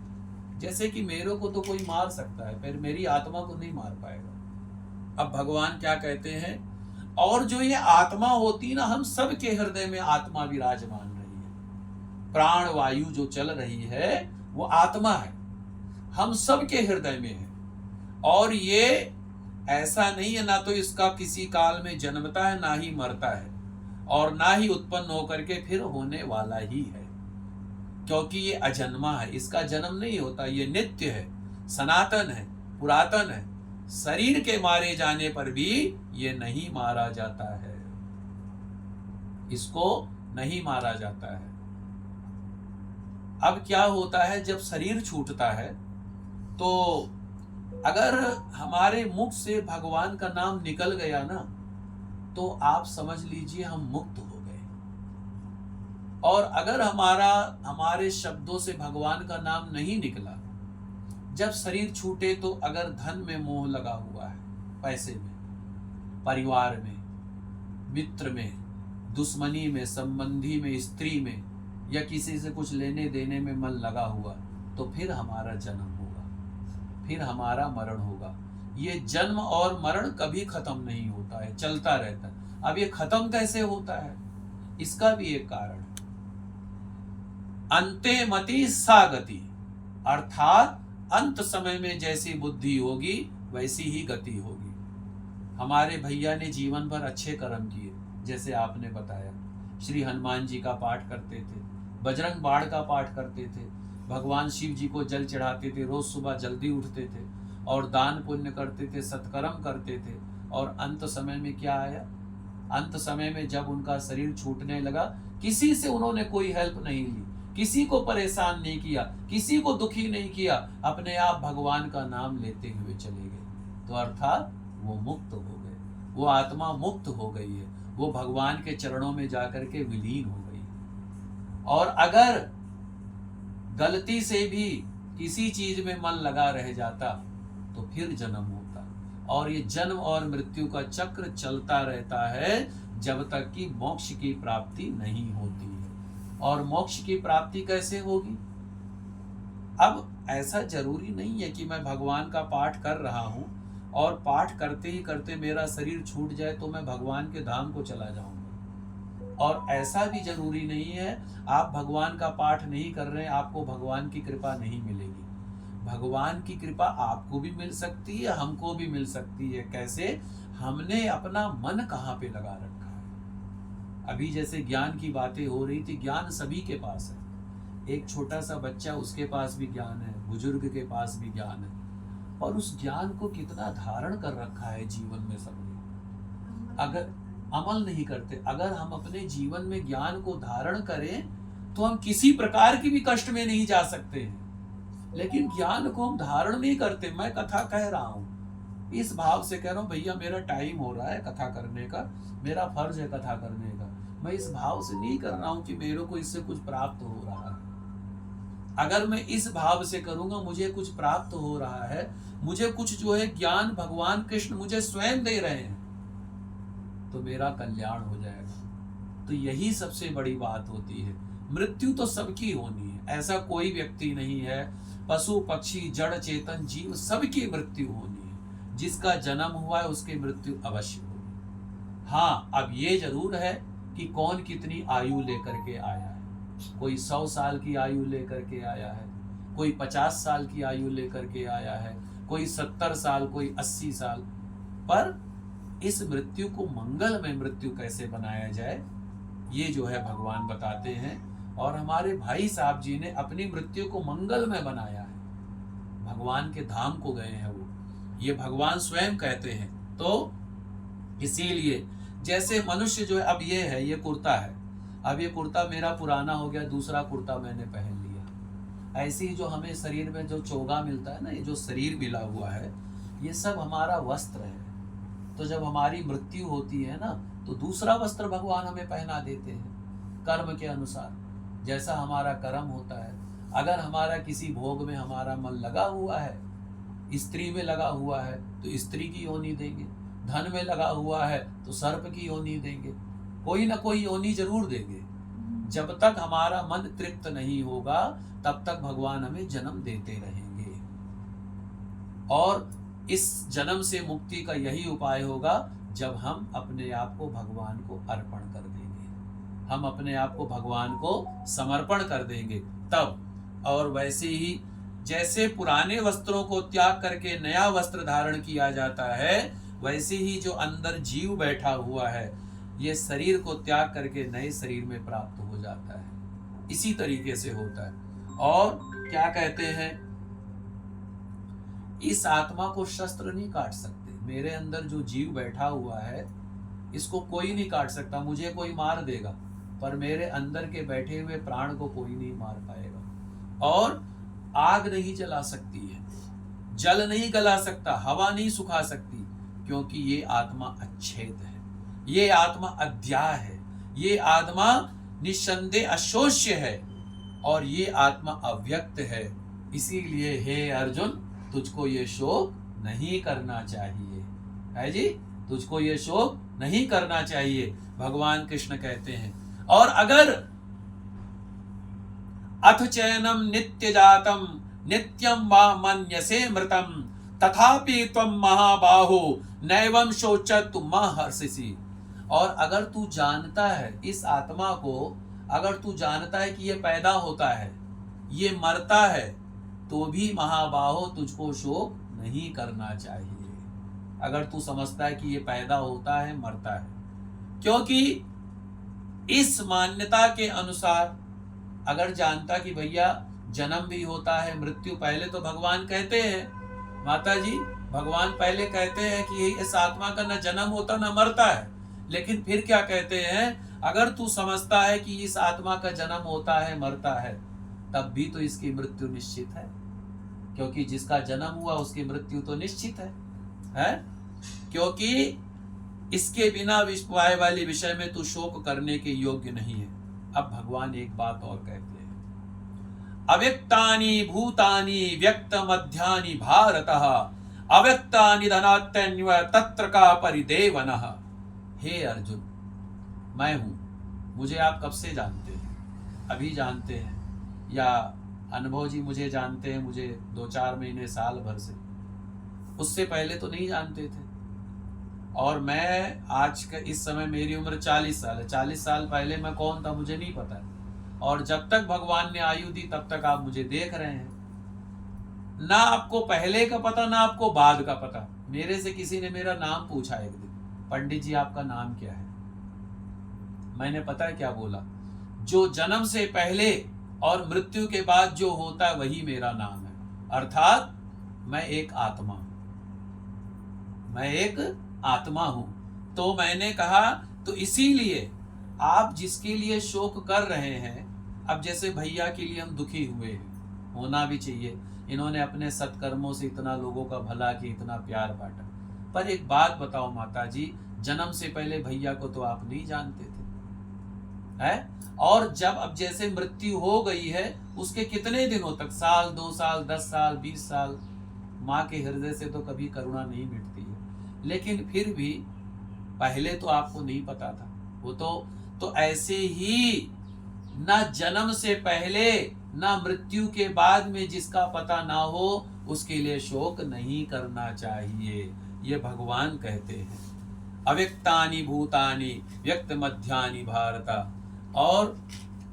जैसे कि मेरे को तो कोई मार सकता है, पर मेरी आत्मा को नहीं मार पाएगा। अब भगवान क्या कहते हैं, और जो ये आत्मा होती ना, हम सब के हृदय में आत्मा विराजमान रही है। प्राण वायु जो चल रही है वो आत्मा है, हम सब के हृदय में है। और ये ऐसा नहीं है, ना तो इसका किसी काल में जन्मता है, ना ही मरता है, और ना ही उत्पन्न होकर के फिर होने वाला ही है, क्योंकि ये अजन्मा है। इसका जन्म नहीं होता, ये नित्य है, सनातन है, पुरातन है। शरीर के मारे जाने पर भी ये नहीं मारा जाता है, इसको नहीं मारा जाता है। अब क्या होता है, जब शरीर छूटता है तो अगर हमारे मुख से भगवान का नाम निकल गया ना, तो आप समझ लीजिए हम मुक्त हो गए। और अगर हमारे शब्दों से भगवान का नाम नहीं निकला, जब शरीर छूटे, तो अगर धन में मोह लगा हुआ है, पैसे में, परिवार में, मित्र में, दुश्मनी में, संबंधी में, स्त्री में, या किसी से कुछ लेने देने में मन लगा हुआ, तो फिर हमारा जन्म होगा, फिर हमारा मरण होगा। ये जन्म और मरण कभी खत्म नहीं होता है, चलता रहता है। अब ये खत्म कैसे होता है, इसका भी एक कारण है। अंते मति सा गति, अर्थात अंत समय में जैसी बुद्धि होगी वैसी ही गति होगी। हमारे भैया ने जीवन भर अच्छे कर्म किए, जैसे आपने बताया, श्री हनुमान जी का पाठ करते थे, बजरंग बाण का पाठ करते थे, भगवान शिव जी को जल चढ़ाते थे, रोज सुबह जल्दी उठते थे, और दान पुण्य करते थे, सत्कर्म करते थे। और अंत समय में क्या आया, अंत समय में जब उनका शरीर छूटने लगा, किसी से उन्होंने कोई हेल्प नहीं ली, किसी को परेशान नहीं किया, किसी को दुखी नहीं किया, अपने आप भगवान का नाम लेते हुए चले गए। तो अर्थात वो मुक्त हो गए, वो आत्मा मुक्त हो गई है, वो भगवान के चरणों में जाकर के विलीन हो गई। और अगर गलती से भी किसी चीज में मन लगा रह जाता, तो फिर जन्म होता, और ये जन्म और मृत्यु का चक्र चलता रहता है जब तक कि मोक्ष की प्राप्ति नहीं होती है। और मोक्ष की प्राप्ति कैसे होगी? अब ऐसा जरूरी नहीं है कि मैं भगवान का पाठ कर रहा हूं और पाठ करते ही करते मेरा शरीर छूट जाए तो मैं भगवान के धाम को चला जाऊंगा। और ऐसा भी जरूरी नहीं है, आप भगवान का पाठ नहीं कर रहे हैं, आपको भगवान की कृपा नहीं मिलेगी। भगवान की कृपा आपको भी मिल सकती है, हमको भी मिल सकती है। कैसे? हमने अपना मन कहाँ पे लगा रखा है। अभी जैसे ज्ञान की बातें हो रही थी, ज्ञान सभी के पास है। एक छोटा सा बच्चा, उसके पास भी ज्ञान है, बुजुर्ग के पास भी ज्ञान है, और उस ज्ञान को कितना धारण कर रखा है जीवन में सबने। अगर अमल नहीं करते, अगर हम अपने जीवन में ज्ञान को धारण करें तो हम किसी प्रकार की भी कष्ट में नहीं जा सकते हैं। लेकिन ज्ञान को हम धारण नहीं करते। मैं कथा कह रहा हूँ, इस भाव से कह रहा हूँ, भैया मेरा टाइम हो रहा है कथा करने का, मेरा फर्ज है कथा करने का। मैं इस भाव से नहीं कर रहा हूँ कि मेरे को इससे कुछ प्राप्त हो रहा है। अगर मैं इस भाव से करूंगा, मुझे कुछ प्राप्त हो रहा है, मुझे कुछ जो है ज्ञान भगवान कृष्ण मुझे स्वयं दे रहे हैं, तो मेरा कल्याण हो जाएगा। तो यही सबसे बड़ी बात होती है। मृत्यु तो सबकी होनी है, ऐसा कोई व्यक्ति नहीं है, पशु पक्षी जड़ चेतन जीव सबकी मृत्यु होनी है। जिसका जन्म हुआ है उसकी मृत्यु अवश्य होगी। हाँ, अब ये जरूर है कि कौन कितनी आयु लेकर के आया है। कोई 100 साल की आयु लेकर के आया है, कोई 50 साल की आयु लेकर के आया है, कोई 70 साल, कोई 80 साल। पर इस मृत्यु को मंगलमय मृत्यु कैसे बनाया जाए, ये जो है भगवान बताते हैं। और हमारे भाई साहब जी ने अपनी मृत्यु को मंगलमय बनाया है। भगवान के धाम को गए हैं वो, ये भगवान स्वयं कहते हैं। तो इसीलिए जैसे मनुष्य जो है, अब ये है, ये कुर्ता है, अब ये कुर्ता मेरा पुराना हो गया, दूसरा कुर्ता मैंने पहन लिया। ऐसे ही जो हमें शरीर में जो चोगा मिलता है ना, ये जो शरीर मिला हुआ है, ये सब हमारा वस्त्र है। तो जब हमारी मृत्यु होती है ना, तो दूसरा वस्त्र भगवान हमें पहना देते हैं कर्म के अनुसार, जैसा हमारा कर्म होता है। अगर हमारा किसी भोग में हमारा मन लगा हुआ है, स्त्री में लगा हुआ है तो स्त्री की योनि देंगे, धन में लगा हुआ है तो सर्प की योनि देंगे, कोई ना कोई योनि जरूर देंगे। जब तक हमारा मन तृप्त नहीं होगा तब तक भगवान हमें जन्म देते रहेंगे। और इस जन्म से मुक्ति का यही उपाय होगा जब हम अपने आप को भगवान को अर्पण कर देंगे, हम अपने आप को भगवान को समर्पण कर देंगे तब। और वैसे ही जैसे पुराने वस्त्रों को त्याग करके नया वस्त्र धारण किया जाता है, वैसे ही जो अंदर जीव बैठा हुआ है ये शरीर को त्याग करके नए शरीर में प्राप्त हो जाता है। इसी तरीके से होता है। और क्या कहते हैं, इस आत्मा को शस्त्र नहीं काट सकते। मेरे अंदर जो जीव बैठा हुआ है इसको कोई नहीं काट सकता। मुझे कोई मार देगा पर मेरे अंदर के बैठे हुए प्राण को कोई नहीं मार पाएगा। और आग नहीं जला सकती है, जल नहीं गला सकता, हवा नहीं सुखा सकती, क्योंकि ये आत्मा अच्छेद है, ये आत्मा अध्याय है, ये आत्मा निस्संदेह अशोष्य है और ये आत्मा अव्यक्त है। इसीलिए हे अर्जुन, तुझको ये शोक नहीं करना चाहिए, है जी, तुझको ये शोक नहीं करना चाहिए, भगवान कृष्ण कहते हैं। और अगर अथ चैनम नित्य जातम नित्यम वा मन्यसे मृतम तथापि त्वं महाबाहो नैवं शोचत मा हर्षसि। और अगर तू जानता है इस आत्मा को, अगर तू जानता है कि ये पैदा होता है, ये मरता है, तो भी महाबाहो तुझको शोक नहीं करना चाहिए। अगर तू समझता है कि ये पैदा होता है, मरता है, क्योंकि इस मान्यता के अनुसार अगर जानता कि भैया जन्म भी होता है, मृत्यु, पहले तो भगवान कहते हैं, माता जी भगवान पहले कहते हैं कि इस आत्मा का न जन्म होता न मरता है, लेकिन फिर क्या कहते हैं, अगर तू समझता है कि इस आत्मा का जन्म होता है, मरता है, तब भी तो इसकी मृत्यु निश्चित है, क्योंकि जिसका जन्म हुआ उसकी मृत्यु तो निश्चित है? क्योंकि इसके बिना विश्वाय वाले विषय में तू शोक करने के योग्य नहीं है। अब भगवान एक बात और कहते हैं, अव्यक्तानि भूतानि व्यक्त मध्यानि भारतः अव्यक्तानि धनात्यन्व तत्र का परिदेवनः। हे अर्जुन, मैं हूं, मुझे आप कब से जानते हैं? अभी जानते हैं या अनुभव जी मुझे जानते हैं, मुझे 2-4 महीने साल भर से, उससे पहले तो नहीं जानते थे। और मैं आज का इस समय मेरी उम्र 40 साल है, 40 साल पहले मैं कौन था मुझे नहीं पता। और जब तक भगवान ने आयु दी तब तक आप मुझे देख रहे हैं, ना आपको पहले का पता ना आपको बाद का पता। मेरे से किसी ने मेरा नाम पूछा एक दिन, पंडित जी आपका नाम क्या है? मैंने पता है क्या बोला, जो जन्म से पहले और मृत्यु के बाद जो होता है वही मेरा नाम है, अर्थात मैं एक आत्मा, मैं एक आत्मा हूं। तो मैंने कहा तो इसीलिए आप जिसके लिए शोक कर रहे हैं, अब जैसे भैया के लिए हम दुखी हुए हैं, होना भी चाहिए, इन्होंने अपने सत्कर्मों से इतना लोगों का भला किया, इतना प्यार बांटा। पर एक बात बताओ माता जी, जन्म से पहले भैया को तो आप नहीं जानते थे, है? और जब अब जैसे मृत्यु हो गई है, उसके कितने दिनों तक, साल, 2 साल, 10 साल, 20 साल, माँ के हृदय से तो कभी करुणा नहीं मिटती है। लेकिन फिर भी पहले तो आपको नहीं पता था, वो तो ऐसे ही ना जन्म से पहले ना मृत्यु के बाद में जिसका पता ना हो उसके लिए शोक नहीं करना चाहिए, ये भगवान कहते हैं। अव्यक्तानि भूतानि व्यक्त मध्यानि भारत। और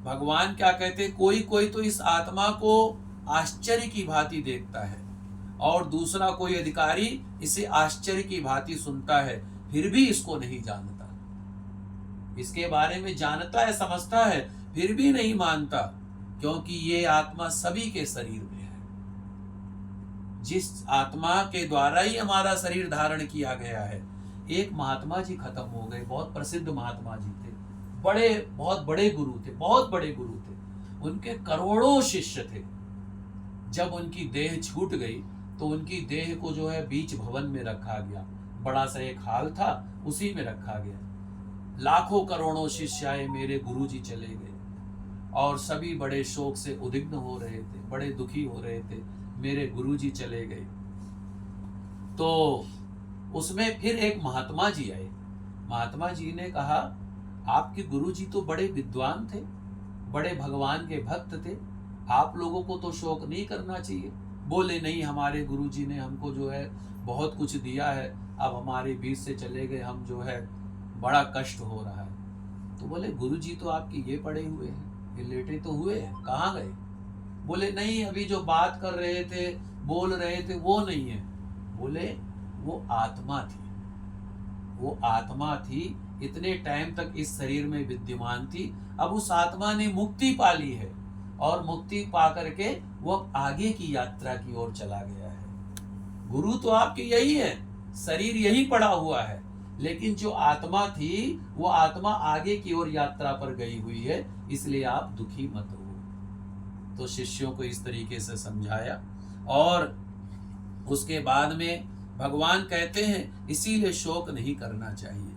भगवान क्या कहते हैं, कोई कोई तो इस आत्मा को आश्चर्य की भांति देखता है और दूसरा कोई अधिकारी इसे आश्चर्य की भांति सुनता है, फिर भी इसको नहीं जानता। इसके बारे में जानता है, समझता है, फिर भी नहीं मानता, क्योंकि ये आत्मा सभी के शरीर में है। जिस आत्मा के द्वारा ही हमारा शरीर धारण किया गया है। एक महात्मा जी खत्म हो गए, बहुत प्रसिद्ध महात्मा जी थे, बहुत बड़े गुरु थे, बहुत बड़े गुरु थे, उनके करोड़ों शिष्य थे। जब उनकी देह छूट गई तो उनकी देह को जो है बीच भवन में रखा गया, बड़ा सा एक हाल था, उसी में रखा गया। लाखों करोड़ों शिष्य आए, मेरे गुरुजी चले गए और सभी बड़े शोक से उद्विग्न हो रहे थे, बड़े दुखी हो रहे थे, मेरे गुरुजी चले गए। तो उसमें फिर एक महात्मा जी आए। महात्मा जी ने कहा, आपके गुरु जी तो बड़े विद्वान थे, बड़े भगवान के भक्त थे, आप लोगों को तो शोक नहीं करना चाहिए। बोले नहीं, हमारे गुरु जी ने हमको जो है बहुत कुछ दिया है, अब हमारे बीच से चले गए, हम जो है बड़ा कष्ट हो रहा है। तो बोले गुरु जी तो आपके ये पड़े हुए हैं, ये लेटे तो हुए हैं, कहाँ गए? बोले नहीं, अभी जो बात कर रहे थे, बोल रहे थे, वो नहीं है। बोले वो आत्मा थी, वो आत्मा थी, इतने टाइम तक इस शरीर में विद्यमान थी, अब उस आत्मा ने मुक्ति पा ली है और मुक्ति पा करके वो आगे की यात्रा की ओर चला गया है। गुरु तो आपके यही है, शरीर यही पड़ा हुआ है, लेकिन जो आत्मा थी वो आत्मा आगे की ओर यात्रा पर गई हुई है, इसलिए आप दुखी मत हो। तो शिष्यों को इस तरीके से समझाया और उसके बाद में भगवान कहते हैं इसीलिए शोक नहीं करना चाहिए,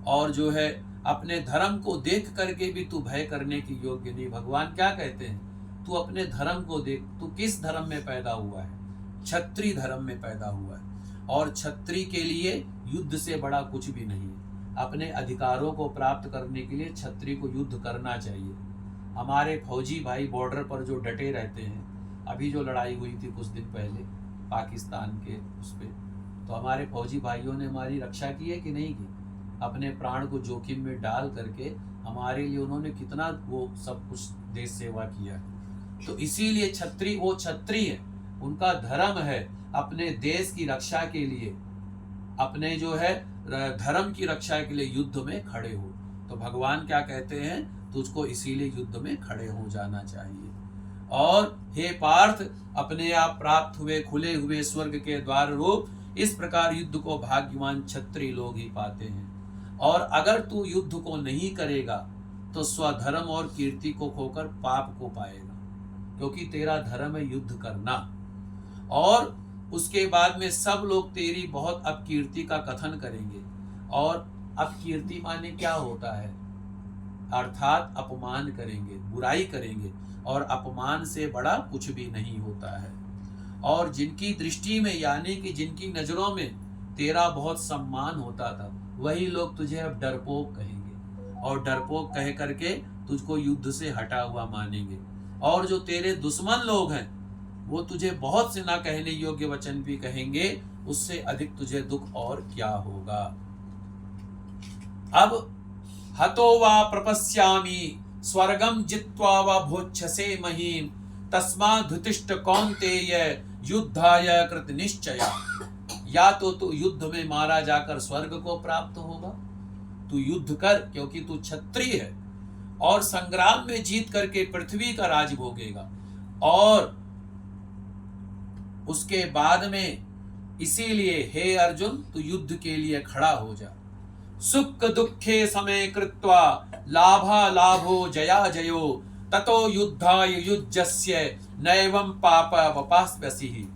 और जो है अपने धर्म को देख करके भी तू भय करने की योग्य नहीं। भगवान क्या कहते हैं, तू अपने धर्म को देख, तू किस धर्म में पैदा हुआ है? क्षत्रिय धर्म में पैदा हुआ है, और क्षत्रिय के लिए युद्ध से बड़ा कुछ भी नहीं है। अपने अधिकारों को प्राप्त करने के लिए क्षत्रिय को युद्ध करना चाहिए। हमारे फौजी भाई बॉर्डर पर जो डटे रहते हैं, अभी जो लड़ाई हुई थी कुछ दिन पहले पाकिस्तान के उस पे, तो हमारे फौजी भाइयों ने हमारी रक्षा की है कि नहीं की? अपने प्राण को जोखिम में डाल करके हमारे लिए उन्होंने कितना वो सब कुछ देश सेवा किया है। तो इसीलिए क्षत्रिय, वो क्षत्रिय है, उनका धर्म है अपने देश की रक्षा के लिए, अपने जो है धर्म की रक्षा के लिए युद्ध में खड़े हो। तो भगवान क्या कहते हैं, तुझको इसीलिए युद्ध में खड़े हो जाना चाहिए। और हे पार्थ, अपने आप प्राप्त हुए खुले हुए स्वर्ग के द्वार रूप इस प्रकार युद्ध को भाग्यवान क्षत्रिय लोग ही पाते हैं। और अगर तू युद्ध को नहीं करेगा तो स्वधर्म और कीर्ति को खोकर पाप को पाएगा, क्योंकि तेरा धर्म है युद्ध करना। और उसके बाद में सब लोग तेरी बहुत अपकीर्ति का कथन करेंगे, और अपकीर्ति माने क्या होता है, अर्थात अपमान करेंगे, बुराई करेंगे, और अपमान से बड़ा कुछ भी नहीं होता है। और जिनकी दृष्टि में यानी कि जिनकी नजरों में तेरा बहुत सम्मान होता था, वही लोग तुझे अब डरपोक कहेंगे, और डरपोक कह करके तुझको युद्ध से हटा हुआ मानेंगे। और जो तेरे दुश्मन लोग हैं वो तुझे बहुत से ना कहने योग्य वचन भी कहेंगे, उससे अधिक तुझे दुख और क्या होगा। अब हतो वा प्रपश्यामि स्वर्गम जित्वा वा भोक्षसे महीम तस्माद्धुतिष्ठ कौन्तेय युद्धाय कृत निश्चया। या तो तू युद्ध में मारा जाकर स्वर्ग को प्राप्त होगा, तू युद्ध कर क्योंकि तू क्षत्रिय है, और संग्राम में जीत करके पृथ्वी का राज भोगेगा। और उसके बाद में इसीलिए हे अर्जुन, तू युद्ध के लिए खड़ा हो जा। सुख दुखे समय कृत्वा लाभा लाभो जया जयो ततो युद्धाय युज्यस्य नैवं पाप वपास्यसि।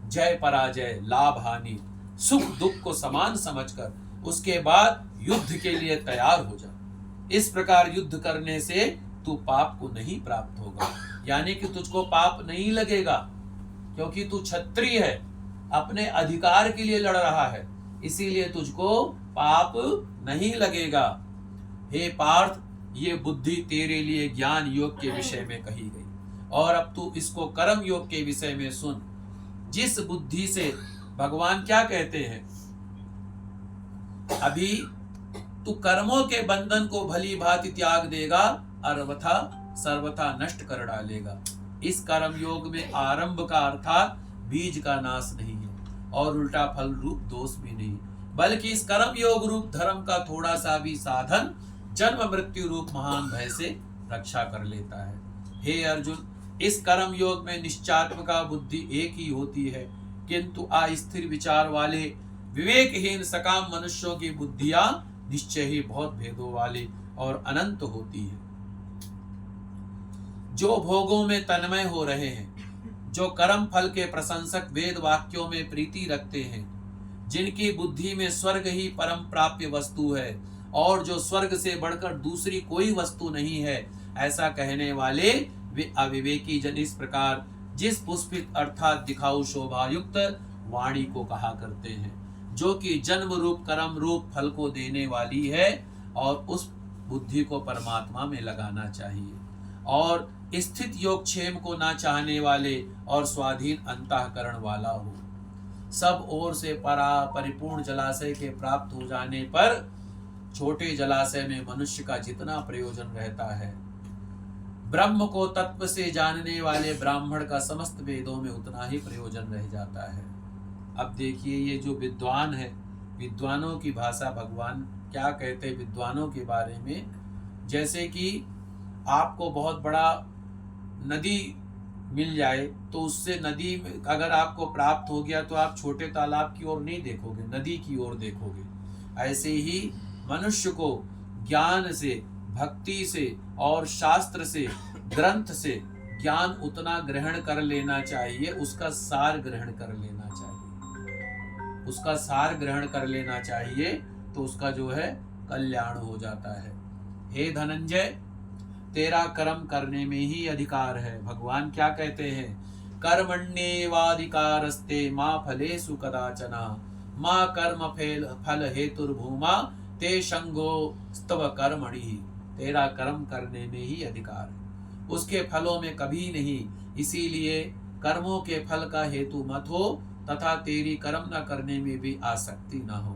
जय पराजय लाभ हानि सुख दुख को समान समझकर उसके बाद युद्ध के लिए तैयार हो जा। इस प्रकार युद्ध करने से तू पाप को नहीं प्राप्त होगा, यानी कि तुझको पाप नहीं लगेगा, क्योंकि तू क्षत्रिय है, अपने अधिकार के लिए लड़ रहा है, इसीलिए तुझको पाप नहीं लगेगा। हे पार्थ, ये बुद्धि तेरे लिए ज्ञान योग के विषय में कही गई, और अब तू इसको कर्म योग के विषय में सुन। जिस बुद्धि से भगवान क्या कहते हैं, अभी तू कर्मों के बंधन को भली भांति त्याग देगा, अर्वथा सर्वथा नष्ट कर डालेगा। इस कर्म योग में आरंभ का अर्थात बीज का नाश नहीं है, और उल्टा फल रूप दोष भी नहीं, बल्कि इस कर्म योग रूप धर्म का थोड़ा सा भी साधन जन्म मृत्यु रूप महान भय से रक्षा कर लेता है। हे अर्जुन, इस कर्म योग में निश्चात्मका बुद्धि एक ही होती है, किंतु अस्थिर विचार वाले विवेकहीन सकाम मनुष्यों की बुद्धियां निश्चय ही बहुत भेदों वाली और अनंत होती है। जो भोगों में तन्मय हो रहे हैं, जो कर्म फल के प्रशंसक वेद वाक्यों में प्रीति रखते हैं, जिनकी बुद्धि में स्वर्ग ही परम प्राप्य वस्तु है और जो स्वर्ग से बढ़कर दूसरी कोई वस्तु नहीं है, ऐसा कहने वाले वे अविवेकी जन इस प्रकार जिस पुष्पित अर्थात दिखाऊ शोभायुक्त वाणी को कहा करते हैं, जो कि जन्म रूप कर्म रूप फल को देने वाली है, और उस बुद्धि को परमात्मा में लगाना चाहिए। और स्थित योगक्षेम को ना चाहने वाले और स्वाधीन अंतःकरण वाला हो। सब ओर से परिपूर्ण जलाशय के प्राप्त हो जाने पर छोटे जलाशय में मनुष्य का जितना प्रयोजन रहता है, ब्रह्म को तत्व से जानने वाले ब्राह्मण का समस्त वेदों में उतना ही प्रयोजन रह जाता है। अब देखिए, ये जो विद्वान है, विद्वानों की भाषा भगवान क्या कहते हैं विद्वानों के बारे में। जैसे कि आपको बहुत बड़ा नदी मिल जाए, तो उससे नदी अगर आपको प्राप्त हो गया तो आप छोटे तालाब की ओर नहीं देखोगे, नदी की ओर देखोगे। ऐसे ही मनुष्य को ज्ञान से, भक्ति से और शास्त्र से, ग्रंथ से ज्ञान उतना ग्रहण कर लेना चाहिए, उसका सार ग्रहण कर लेना चाहिए, उसका सार ग्रहण कर लेना चाहिए, तो उसका जो है कल्याण हो जाता है। हे धनंजय, तेरा कर्म करने में ही अधिकार है। भगवान क्या कहते हैं, कर्मण्येवाधिकारस्ते मां फलेषु कदाचन मां कर्म फल हेतुर्भूमा ते संगो स्तव कर्मणि। तेरा कर्म करने में ही अधिकार है, उसके फलों में कभी नहीं। इसीलिए कर्मों के फल का हेतु मत हो, तथा तेरी कर्म न करने में भी आसक्ति न हो।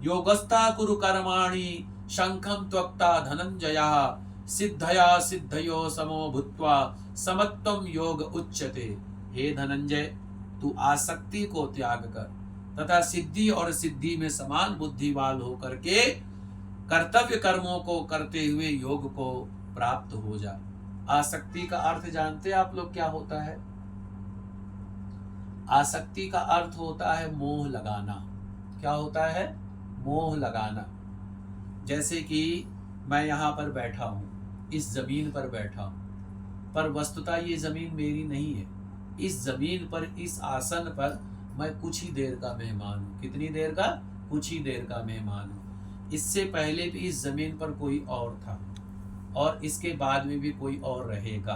योगस्था कुरु कर्माणि शंखम त्वक्ता धनंजया सिद्धया सिद्धयो समो भूत्वा समत्वम योग उच्यते। हे धनंजय, तू आसक्ति को त्याग कर तथा सिद्धि और सिद्धि में समान बुद्धिवान होकर के कर्तव्य कर्मों को करते हुए योग को प्राप्त हो जा। आसक्ति का अर्थ जानते हैं आप लोग क्या होता है? आसक्ति का अर्थ होता है मोह लगाना। क्या होता है? मोह लगाना। जैसे कि मैं यहाँ पर बैठा हूँ, इस जमीन पर बैठा हूँ, पर वस्तुतः ये जमीन मेरी नहीं है। इस जमीन पर, इस आसन पर मैं कुछ ही देर का मेहमान हूँ। कितनी देर का? कुछ ही देर का मेहमान हूँ। इससे पहले भी इस जमीन पर कोई और था, और इसके बाद में भी कोई और रहेगा।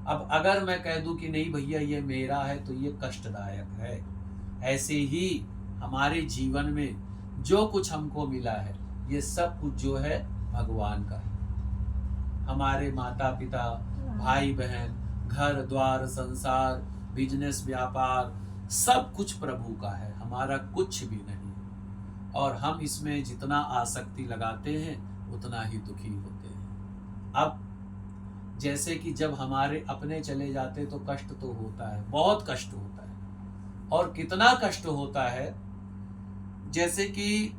अब अगर मैं कह दूं कि नहीं भैया ये मेरा है, तो ये कष्टदायक है। ऐसे ही हमारे जीवन में जो कुछ हमको मिला है, ये सब कुछ जो है भगवान का है। हमारे माता पिता, भाई बहन, घर द्वार, संसार, बिजनेस, व्यापार, सब कुछ प्रभु का है, हमारा कुछ भी नहीं। और हम इसमें जितना आसक्ति लगाते हैं उतना ही दुखी होते हैं। अब जैसे कि जब हमारे अपने चले जाते तो कष्ट तो होता है, बहुत कष्ट होता है। और कितना कष्ट होता है, जैसे कि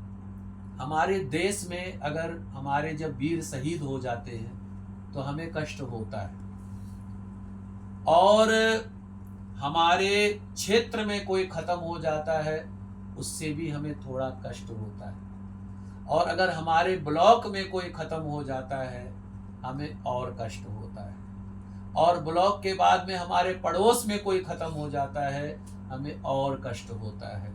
हमारे देश में अगर हमारे जब वीर शहीद हो जाते हैं तो हमें कष्ट होता है, और हमारे क्षेत्र में कोई खत्म हो जाता है उससे भी हमें थोड़ा कष्ट होता है, और अगर हमारे ब्लॉक में कोई खत्म हो जाता है हमें और कष्ट होता है, और ब्लॉक के बाद में हमारे पड़ोस में कोई खत्म हो जाता है हमें और कष्ट होता है,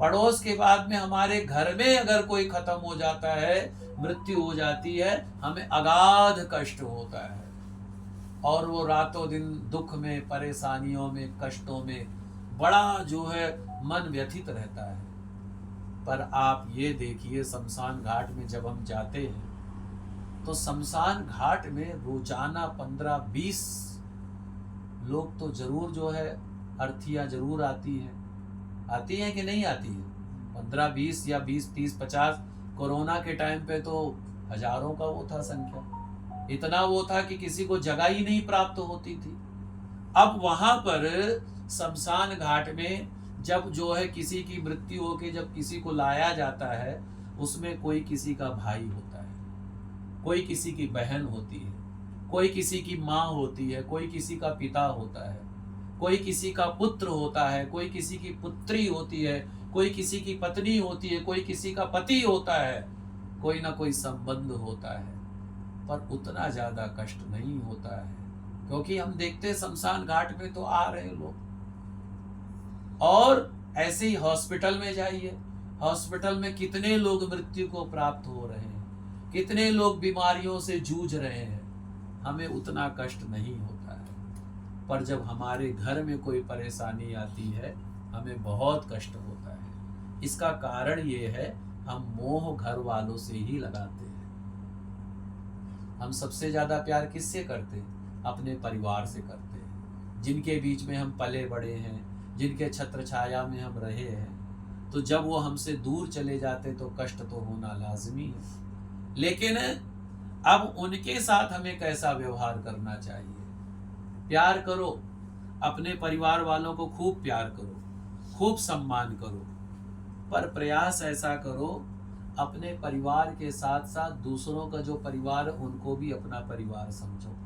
पड़ोस के बाद में हमारे घर में अगर कोई खत्म हो जाता है, मृत्यु हो जाती है, हमें अगाध कष्ट होता है, और वो रातों दिन दुख में, परेशानियों में, कष्टों में बड़ा जो है मन व्यथित रहता है। पर आप ये देखिए, शमशान घाट में जब हम जाते हैं तो शमशान घाट में रोजाना 15-20 लोग तो जरूर जो है अर्थियां जरूर आती हैं कि नहीं आती है? 15-20 या 20-30-50, कोरोना के टाइम पे तो हजारों का वो था संख्या, इतना वो था कि किसी को जगह ही नहीं प्राप्त होती थी। अब वहां पर शमशान घाट में जब जो है किसी की मृत्यु होके जब किसी को लाया जाता है, उसमें कोई किसी का भाई होता है, कोई किसी की बहन होती है, कोई किसी की माँ होती है, कोई किसी का पिता होता है, कोई किसी का पुत्र होता है, कोई किसी की पुत्री होती है, कोई किसी की पत्नी होती है, कोई किसी का पति होता है, कोई ना कोई संबंध होता है। पर उतना ज्यादा कष्ट नहीं होता है, क्योंकि हम देखते हैं शमशान घाट में तो आ रहे लोग। और ऐसे ही हॉस्पिटल में जाइए, हॉस्पिटल में कितने लोग मृत्यु को प्राप्त हो रहे हैं, कितने लोग बीमारियों से जूझ रहे हैं, हमें उतना कष्ट नहीं होता है। पर जब हमारे घर में कोई परेशानी आती है हमें बहुत कष्ट होता है। इसका कारण ये है, हम मोह घर वालों से ही लगाते हैं। हम सबसे ज्यादा प्यार किससे करते हैं? अपने परिवार से करते हैं, जिनके बीच में हम पले बड़े हैं, जिनके छत्र छाया में हम रहे हैं। तो जब वो हमसे दूर चले जाते तो कष्ट तो होना लाजमी है। लेकिन अब उनके साथ हमें कैसा व्यवहार करना चाहिए? प्यार करो, अपने परिवार वालों को खूब प्यार करो, खूब सम्मान करो, पर प्रयास ऐसा करो अपने परिवार के साथ साथ दूसरों का जो परिवार उनको भी अपना परिवार समझो।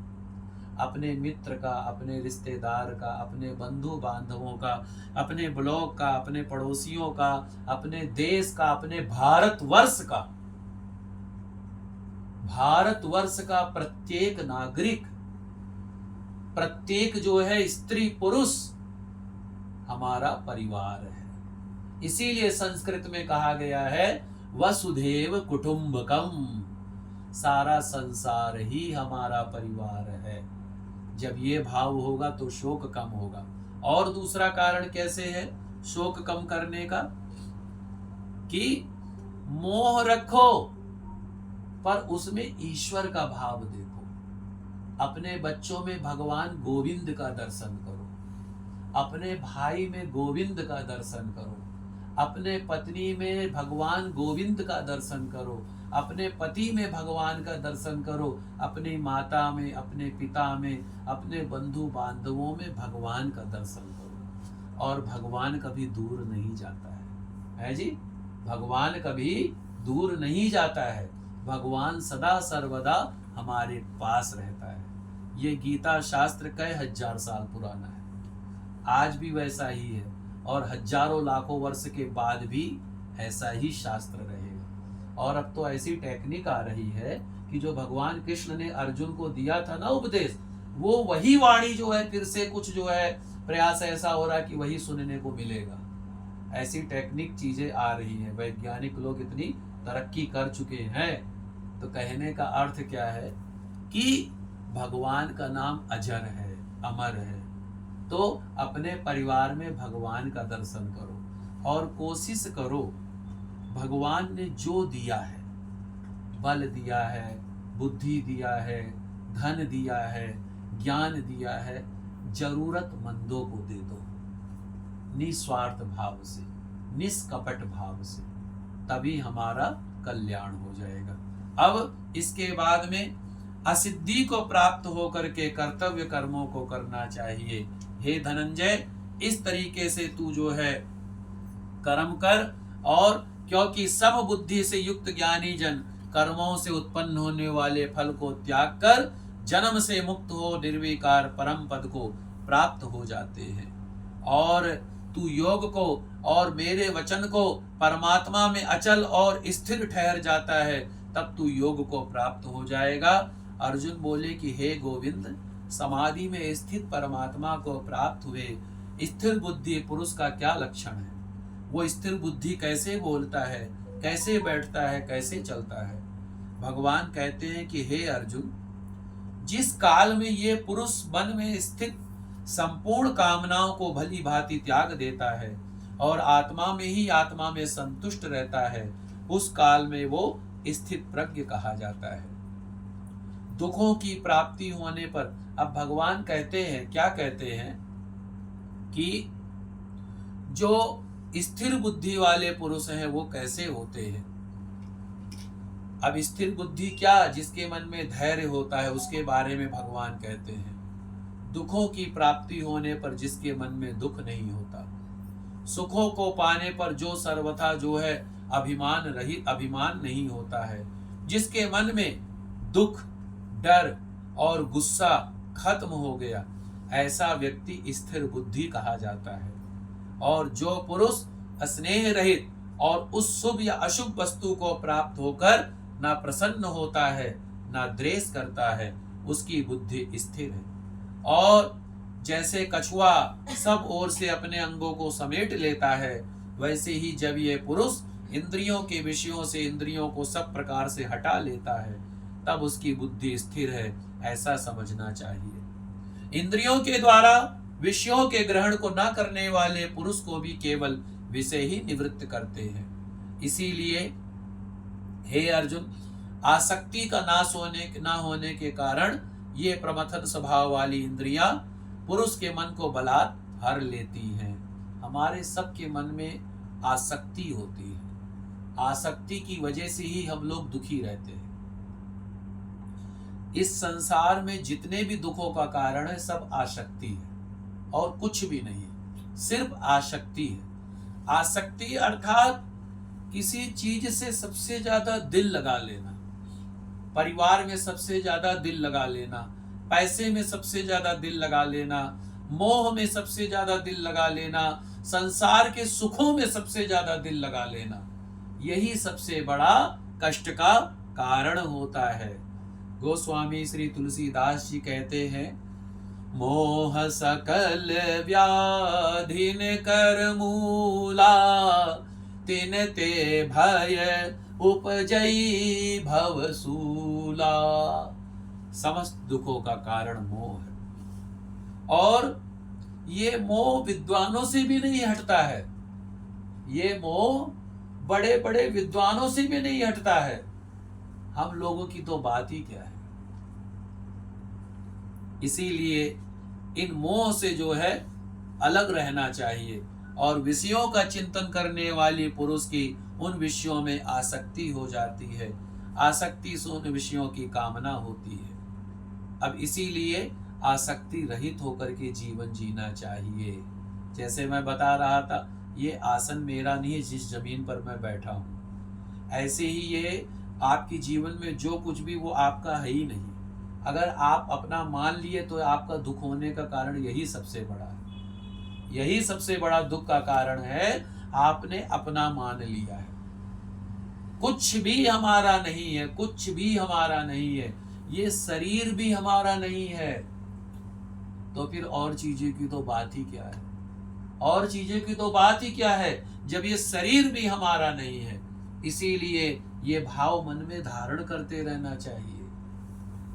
अपने मित्र का, अपने रिश्तेदार का, अपने बंधु बांधवों का, अपने ब्लॉक का, अपने पड़ोसियों का, अपने देश का, अपने भारतवर्ष का प्रत्येक नागरिक, प्रत्येक जो है स्त्री पुरुष हमारा परिवार है। इसीलिए संस्कृत में कहा गया है वसुधैव कुटुंबकम, सारा संसार ही हमारा परिवार है। जब ये भाव होगा तो शोक कम होगा। और दूसरा कारण कैसे है शोक कम करने का? कि मोह रखो पर उसमें ईश्वर का भाव देखो। अपने बच्चों में भगवान गोविंद का दर्शन करो, अपने भाई में गोविंद का दर्शन करो, अपने पत्नी में भगवान गोविंद का दर्शन करो, अपने पति में भगवान का दर्शन करो, अपनी माता में, अपने पिता में, अपने बंधु बांधवों में भगवान का दर्शन करो। और भगवान कभी दूर नहीं जाता है जी। भगवान कभी दूर नहीं जाता है। भगवान सदा सर्वदा हमारे पास रहता है। ये गीता शास्त्र कई हजार साल पुराना है, आज भी वैसा ही है, और हजारों लाखों वर्ष के बाद भी ऐसा ही शास्त्र रहेगा। और अब तो ऐसी टेक्निक आ रही है कि जो भगवान कृष्ण ने अर्जुन को दिया था ना उपदेश, वो वही वाणी जो है फिर से कुछ जो है प्रयास ऐसा हो रहा है कि वही सुनने को मिलेगा। ऐसी टेक्निक चीजें आ रही हैं। वैज्ञानिक लोग इतनी तरक्की कर चुके हैं। तो कहने का अर्थ क्या है कि भगवान का नाम अजर है, अमर है। तो अपने परिवार में भगवान का दर्शन करो और कोशिश करो भगवान ने जो दिया है, बल दिया है, बुद्धि दिया है, धन दिया है, ज्ञान दिया है, जरूरतमंदों को दे दो निस्वार्थ भाव से, निष्कपट भाव से, तभी हमारा कल्याण हो जाएगा। अब इसके बाद में असिद्धि को प्राप्त होकर के कर्तव्य कर्मों को करना चाहिए। हे धनंजय, इस तरीके से तू जो है कर्म कर, और क्योंकि सब बुद्धि से युक्त ज्ञानी जन कर्मों से उत्पन्न होने वाले फल को त्याग कर जन्म से मुक्त हो निर्विकार परम पद को प्राप्त हो जाते हैं। और तू योग को और मेरे वचन को परमात्मा में अचल और स्थिर ठहर जाता है, तब तू योग को प्राप्त हो जाएगा। अर्जुन बोले कि हे गोविंद, समाधि में स्थित परमात्मा को प्राप्त हुए स्थिर बुद्धि पुरुष का क्या लक्षण है? वो स्थिर बुद्धि कैसे बोलता है, कैसे बैठता है, कैसे चलता है? भगवान कहते हैं कि हे अर्जुन, जिस काल में ये पुरुष मन में स्थित संपूर्ण कामनाओं को भली भांति त्याग देता है और आत्मा में ही आत्मा में संतुष्ट रहता है, उस काल में वो स्थित प्रज्ञ कहा जाता है। दुखों की प्राप्ति होने पर अब भगवान कहते हैं, क्या कहते हैं कि जो स्थिर बुद्धि वाले पुरुष हैं वो कैसे होते हैं। अब स्थिर बुद्धि क्या? जिसके मन में धैर्य होता है, उसके बारे में भगवान कहते हैं। दुखों की प्राप्ति होने पर जिसके मन में दुख नहीं होता, सुखों को पाने पर जो सर्वथा जो है अभिमान रहित, अभिमान नहीं होता है, जिसके मन में दुख, डर और गुस्सा खत्म हो गया, ऐसा व्यक्ति स्थिर बुद्धि कहा जाता है। और जो पुरुष स्नेह रहित और उस शुभ या अशुभ वस्तु को प्राप्त होकर ना प्रसन्न होता है, ना द्वेष करता है, उसकी बुद्धि स्थिर है। और जैसे कछुआ सब ओर से अपने अंगों को समेट लेता है, वैसे ही जब ये पुरुष इंद्रियों के विषयों से इंद्रियों को सब प्रकार से हटा लेता है, तब उसकी बुद्धि स्थिर है, ऐसा समझना चाहिए। इंद्रियों के द्वारा विषयों के ग्रहण को न करने वाले पुरुष को भी केवल विषय ही निवृत्त करते हैं। इसीलिए हे अर्जुन, आसक्ति का ना होने के कारण ये प्रमथन स्वभाव वाली इंद्रियां पुरुष के मन को बलात् हर लेती हैं। हमारे सबके मन में आसक्ति होती है। आसक्ति की वजह से ही हम लोग दुखी रहते हैं। इस संसार में जितने भी दुखों का कारण है सब आसक्ति है और कुछ भी नहीं है, सिर्फ आसक्ति है। आसक्ति अर्थात किसी चीज से सबसे ज्यादा दिल लगा लेना, परिवार में सबसे ज्यादा दिल लगा लेना, पैसे में सबसे ज्यादा दिल लगा लेना, मोह में सबसे ज्यादा दिल लगा लेना, संसार के सुखों में सबसे ज्यादा दिल लगा लेना, यही सबसे बड़ा कष्ट का कारण होता है। गोस्वामी श्री तुलसीदास जी कहते हैं, मोह सकल व्याधिन कर मूला, तिन ते भय उपजई भवसूला। समस्त दुखों का कारण मोह है और ये मोह विद्वानों से भी नहीं हटता है। ये मोह बड़े बड़े विद्वानों से भी नहीं हटता है। हम लोगों की तो बात ही क्या है। इसीलिए इन मोह से जो है अलग रहना चाहिए और विषयों का चिंतन करने वाली पुरुष की उन विषयों में आसक्ति हो जाती है। आसक्ति से उन विषयों की कामना होती है। अब इसीलिए आसक्ति रहित होकर के जीवन जीना चाहिए। जैसे मैं बता रहा था, ये आसन मेरा नहीं है जिस जमीन पर मैं बैठा हूँ, ऐसे ही ये आपकी जीवन में जो कुछ भी वो आपका है ही नहीं। अगर आप अपना मान लिए तो आपका दुख होने का कारण यही सबसे बड़ा है। यही सबसे बड़ा दुख का कारण है, आपने अपना मान लिया है। कुछ भी हमारा नहीं है, कुछ भी हमारा नहीं है, ये शरीर भी हमारा नहीं है, तो फिर और चीजें की तो बात ही क्या है। और चीजें की तो बात ही क्या है जब ये शरीर भी हमारा नहीं है। इसीलिए ये भाव मन में धारण करते रहना चाहिए।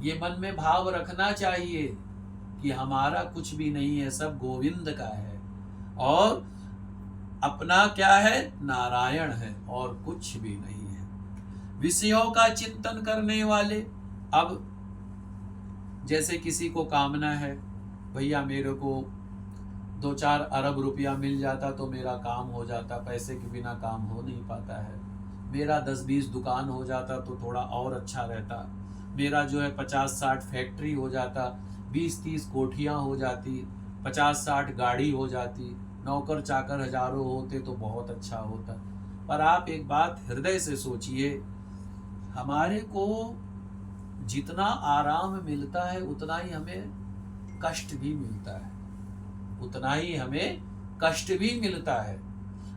ये मन में भाव रखना चाहिए कि हमारा कुछ भी नहीं है, सब गोविंद का है और अपना क्या है, नारायण है और कुछ भी नहीं है। विषयों का चिंतन करने वाले, अब जैसे किसी को कामना है, भैया मेरे को 2-4 अरब रुपया मिल जाता तो मेरा काम हो जाता, पैसे के बिना काम हो नहीं पाता है। मेरा 10-20 दुकान हो जाता तो थोड़ा और अच्छा रहता। मेरा जो है 50-60 फैक्ट्री हो जाता, 20-30 कोठियाँ हो जाती, 50-60 गाड़ी हो जाती, नौकर चाकर हजारों होते तो बहुत अच्छा होता। पर आप एक बात हृदय से सोचिए, हमारे को जितना आराम मिलता है उतना ही हमें कष्ट भी मिलता है, उतना ही हमें कष्ट भी मिलता है।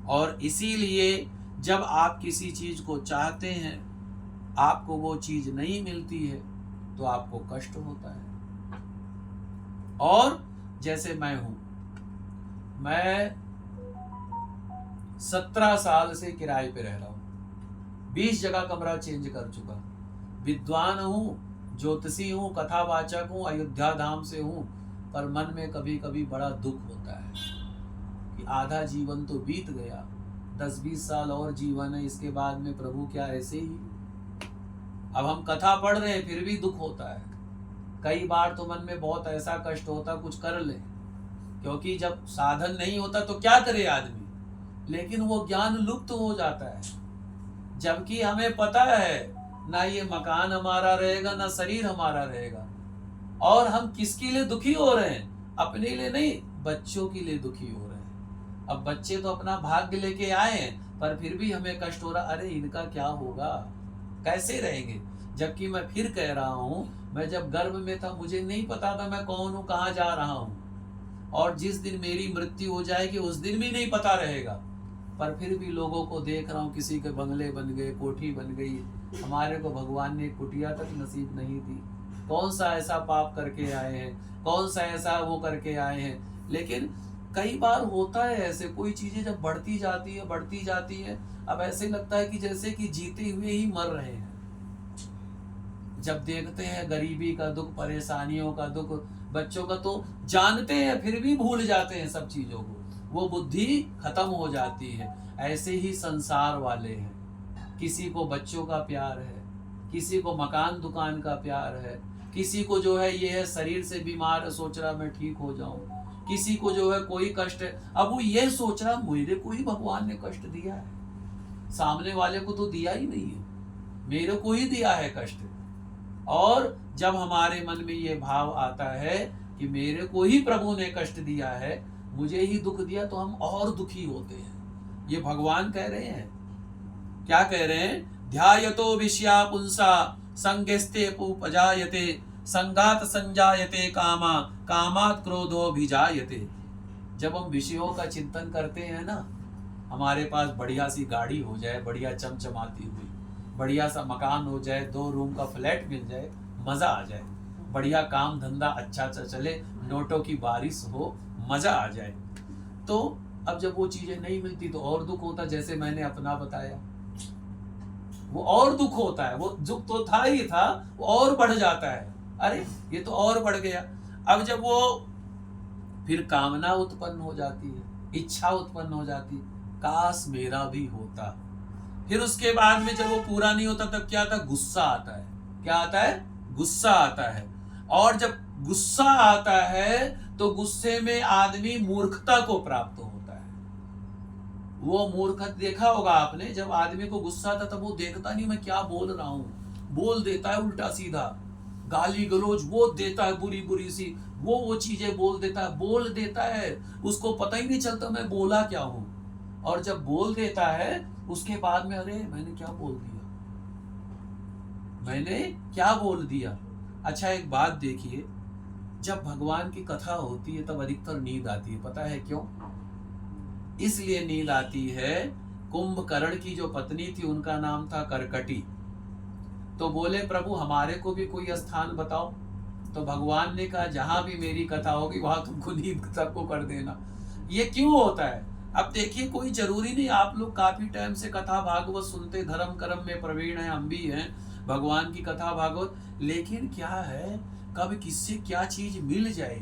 और इसीलिए जब आप किसी चीज को चाहते हैं, आपको वो चीज नहीं मिलती है तो आपको कष्ट होता है। और जैसे मैं हूं, मैं 17 साल से किराए पे रह रहा हूं, 20 जगह कमरा चेंज कर चुका। विद्वान हूं, ज्योतिषी हूं, कथावाचक हूं, अयोध्या धाम से हूं, पर मन में कभी कभी बड़ा दुख होता है कि आधा जीवन तो बीत गया, 10-20 साल और जीवन है, इसके बाद में प्रभु क्या ऐसे ही। अब हम कथा पढ़ रहे हैं फिर भी दुख होता है। कई बार तो मन में बहुत ऐसा कष्ट होता कुछ कर ले, क्योंकि जब साधन नहीं होता तो क्या करे आदमी, लेकिन वो ज्ञान लुप्त हो जाता है। जबकि हमें पता है ना ये मकान हमारा रहेगा ना शरीर हमारा रहेगा, और हम किसके लिए दुखी हो रहे हैं, अपने लिए नहीं, बच्चों के लिए दुखी हो रहे हैं। अब बच्चे तो अपना भाग्य लेके आए हैं पर फिर भी हमें कष्ट हो रहा, अरे इनका क्या होगा, कैसे रहेंगे। जबकि मैं फिर कह रहा हूं, मैं जब गर्भ में था मुझे नहीं पता था मैं कौन हूं, कहां जा रहा हूं, और जिस दिन मेरी मृत्यु हो जाएगी उस दिन भी नहीं पता रहेगा। पर फिर भी लोगों को देख रहा हूं, किसी के बंगले बन गए, कोठी बन गई, हमारे को भगवान ने कुटिया तक नसीब नहीं दी। कौन सा ऐसा पाप करके आए हैं, कौन सा ऐसा वो करके आए हैं। लेकिन कई बार होता है ऐसे, कोई चीजें जब बढ़ती जाती है, अब ऐसे लगता है कि जैसे कि जीते हुए ही मर रहे हैं। जब देखते हैं गरीबी का दुख, परेशानियों का दुख, बच्चों का तो जानते हैं फिर भी भूल जाते हैं सब चीजों को, वो बुद्धि खत्म हो जाती है। ऐसे ही संसार वाले हैं, किसी को बच्चों का प्यार है, किसी को मकान दुकान का प्यार है, किसी को जो है ये है शरीर से बीमार है, सोच रहा मैं ठीक हो जाऊं, किसी को जो है कोई कष्ट है, अब वो ये सोच रहा मेरे को ही भगवान ने कष्ट दिया है, सामने वाले को तो दिया ही नहीं है, मेरे को ही दिया है कष्ट। और जब हमारे मन में ये भाव आता है कि मेरे को ही प्रभु ने कष्ट दिया है, मुझे ही दुख दिया, तो हम और दुखी होते हैं। ये भगवान कह रहे हैं, क्या कह रहे हैं? ध्यायतो विषया पुंसा संगस्ते उपजायते संगात संजायते कामा कामात क्रोधो भिजायते। जब हम विषयों का चिंतन करते हैं ना, हमारे पास बढ़िया सी गाड़ी हो जाए, बढ़िया चमचमाती हुई, बढ़िया सा मकान हो जाए, 2 रूम का फ्लैट मिल जाए, मजा आ जाए, बढ़िया काम धंधा अच्छा चले, नोटों की बारिश हो, मजा आ जाए। तो अब जब वो चीजें नहीं मिलती तो और दुख होता, जैसे मैंने अपना बताया, वो और दुख होता है, वो दुख तो था ही था, वो और बढ़ जाता है, अरे ये तो और बढ़ गया। अब जब वो फिर कामना उत्पन्न हो जाती है, इच्छा उत्पन्न हो जाती, काश मेरा भी होता। फिर उसके बाद में जब वो पूरा नहीं होता तब क्या आता है? गुस्सा आता है। क्या आता है? गुस्सा आता है। और जब गुस्सा आता है तो गुस्से में आदमी मूर्खता को प्राप्त होता है। वो मूर्ख देखा होगा आपने, जब आदमी को गुस्सा आता तब वो देखता नहीं मैं क्या बोल रहा हूं, बोल देता है उल्टा सीधा, गाली गलौज वो देता है, बुरी बुरी सी वो चीजें बोल देता है, उसको पता ही नहीं चलता मैं बोला क्या हूं। और जब बोल देता है उसके बाद में अरे मैंने क्या बोल दिया। अच्छा एक बात देखिए, जब भगवान की कथा होती है तब अधिकतर नींद आती है, पता है क्यों? इसलिए नींद आती है, कुंभकर्ण की जो पत्नी थी उनका नाम था करकटी, तो बोले प्रभु हमारे को भी कोई स्थान बताओ, तो भगवान ने कहा जहां भी मेरी कथा होगी वहां तुमको नींद सबको कर देना। ये क्यों होता है? अब देखिए कोई जरूरी नहीं, आप लोग काफी टाइम से कथा भागवत सुनते, धर्म कर्म में प्रवीण है, हम भी हैं, भगवान की कथा भागवत, लेकिन क्या है कब किससे क्या चीज मिल जाए।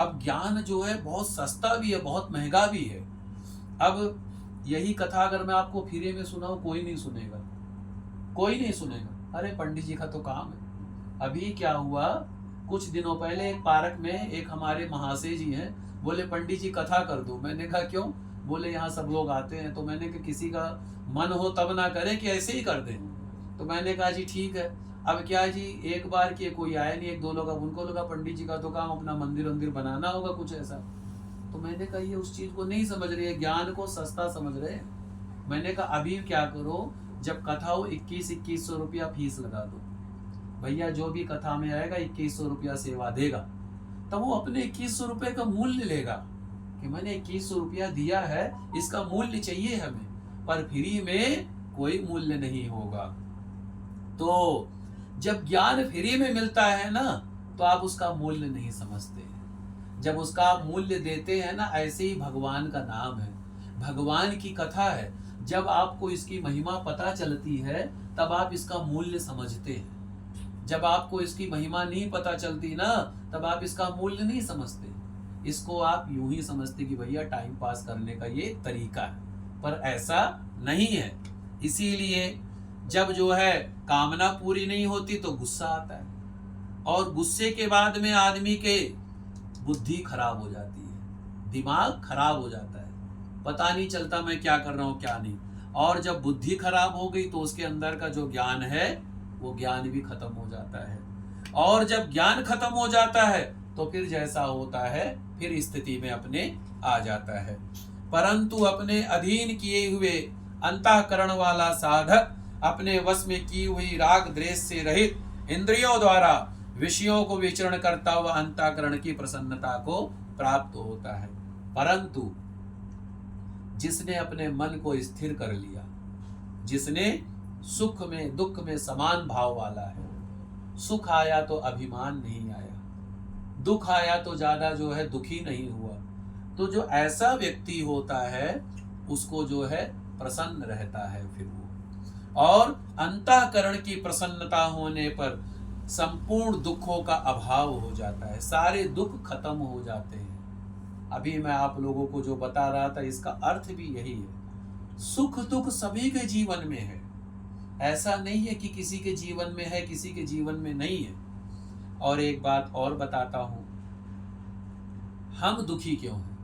अब ज्ञान जो है बहुत सस्ता भी है, बहुत महंगा भी है। अब यही कथा अगर मैं आपको फ्री में सुनाऊं, कोई नहीं सुनेगा, कोई नहीं सुनेगा, अरे पंडित जी का तो काम है। अभी क्या हुआ, कुछ दिनों पहले एक पार्क में एक हमारे महाशय जी हैं, बोले पंडित जी कथा कर दो। मैंने कहा क्यों? बोले यहाँ सब लोग आते हैं, तो मैंने कहा किसी का मन हो तब ना करें कि ऐसे ही कर दें। तो मैंने कहा जी ठीक है। अब क्या जी, एक बार किए कोई आया नहीं, 1-2 लोग, अब उनको लगा पंडित जी का तो काम अपना मंदिर वंदिर बनाना होगा कुछ ऐसा। तो मैंने कहा ये उस चीज को नहीं समझ रहे हैं, ज्ञान को सस्ता समझ रहे हैं। मैंने कहा अभी क्या करो, जब कथा हो 2100 रुपया फीस लगा दो, भैया जो भी कथा में आएगा 2100 रुपया सेवा देगा, तब वो अपने 2100 रुपये का मूल्य लेगा कि मैंने 2100 रुपया दिया है, इसका मूल्य चाहिए हमें, पर फ्री में कोई मूल्य नहीं होगा। तो जब ज्ञान फ्री में मिलता है ना, तो आप उसका मूल्य नहीं समझते। जब उसका मूल्य देते हैं ना, ऐसे ही भगवान का नाम है, भगवान की कथा है, जब आपको इसकी महिमा पता चलती है तब आप इसका मूल्य समझते हैं। जब आपको इसकी महिमा नहीं पता चलती ना, तब आप इसका मूल्य नहीं समझते। इसको आप यूं ही समझते कि भैया टाइम पास करने का ये तरीका है, पर ऐसा नहीं है। इसीलिए जब जो है कामना पूरी नहीं होती तो गुस्सा आता है, और गुस्से के बाद में आदमी के बुद्धि खराब हो जाती है, दिमाग खराब हो जाता है, पता नहीं चलता मैं क्या कर रहा हूं क्या नहीं। और जब बुद्धि खराब हो गई तो उसके अंदर का जो ज्ञान है वो ज्ञान भी खत्म हो जाता है, और जब ज्ञान खत्म हो जाता है तो फिर जैसा होता है फिर स्थिति में अपने आ जाता है। परंतु अपने अधीन किए हुए अंतःकरण वाला साधक अपने वश में की हुई राग द्वेष से रहित इंद्रियों द्वारा विषयों को विचरण करता हुआ अंतःकरण की प्रसन्नता को प्राप्त होता है। परंतु जिसने अपने मन को स्थिर कर लिया, जिसने सुख में दुख में समान भाव वाला है, सुख आया तो अभिमान नहीं आया, दुख आया तो ज्यादा जो है दुखी नहीं हुआ, तो जो ऐसा व्यक्ति होता है उसको जो है प्रसन्न रहता है फिर वो। और अंतःकरण की प्रसन्नता होने पर संपूर्ण दुखों का अभाव हो जाता है, सारे दुख खत्म हो जाते हैं। अभी मैं आप लोगों को जो बता रहा था इसका अर्थ भी यही है। सुख दुख सभी के जीवन में है, ऐसा नहीं है कि किसी के जीवन में है किसी के जीवन में नहीं है। और एक बात और बताता हूं, हम दुखी क्यों हैं?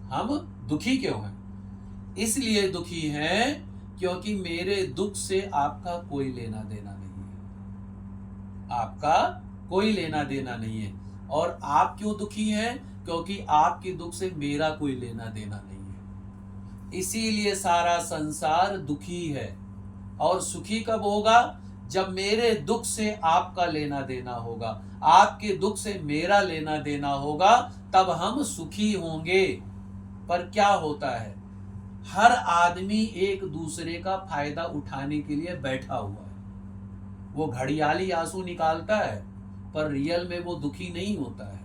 हम दुखी क्यों हैं? इसलिए दुखी हैं क्योंकि मेरे दुख से आपका कोई लेना देना नहीं है, आपका कोई लेना देना नहीं है। और आप क्यों दुखी हैं? क्योंकि आपके दुख से मेरा कोई लेना देना नहीं है। इसीलिए सारा संसार दुखी है। और सुखी कब होगा? जब मेरे दुख से आपका लेना देना होगा, आपके दुख से मेरा लेना देना होगा, तब हम सुखी होंगे। पर क्या होता है, हर आदमी एक दूसरे का फायदा उठाने के लिए बैठा हुआ है। वो घड़ियाली आंसू निकालता है पर रियल में वो दुखी नहीं होता है,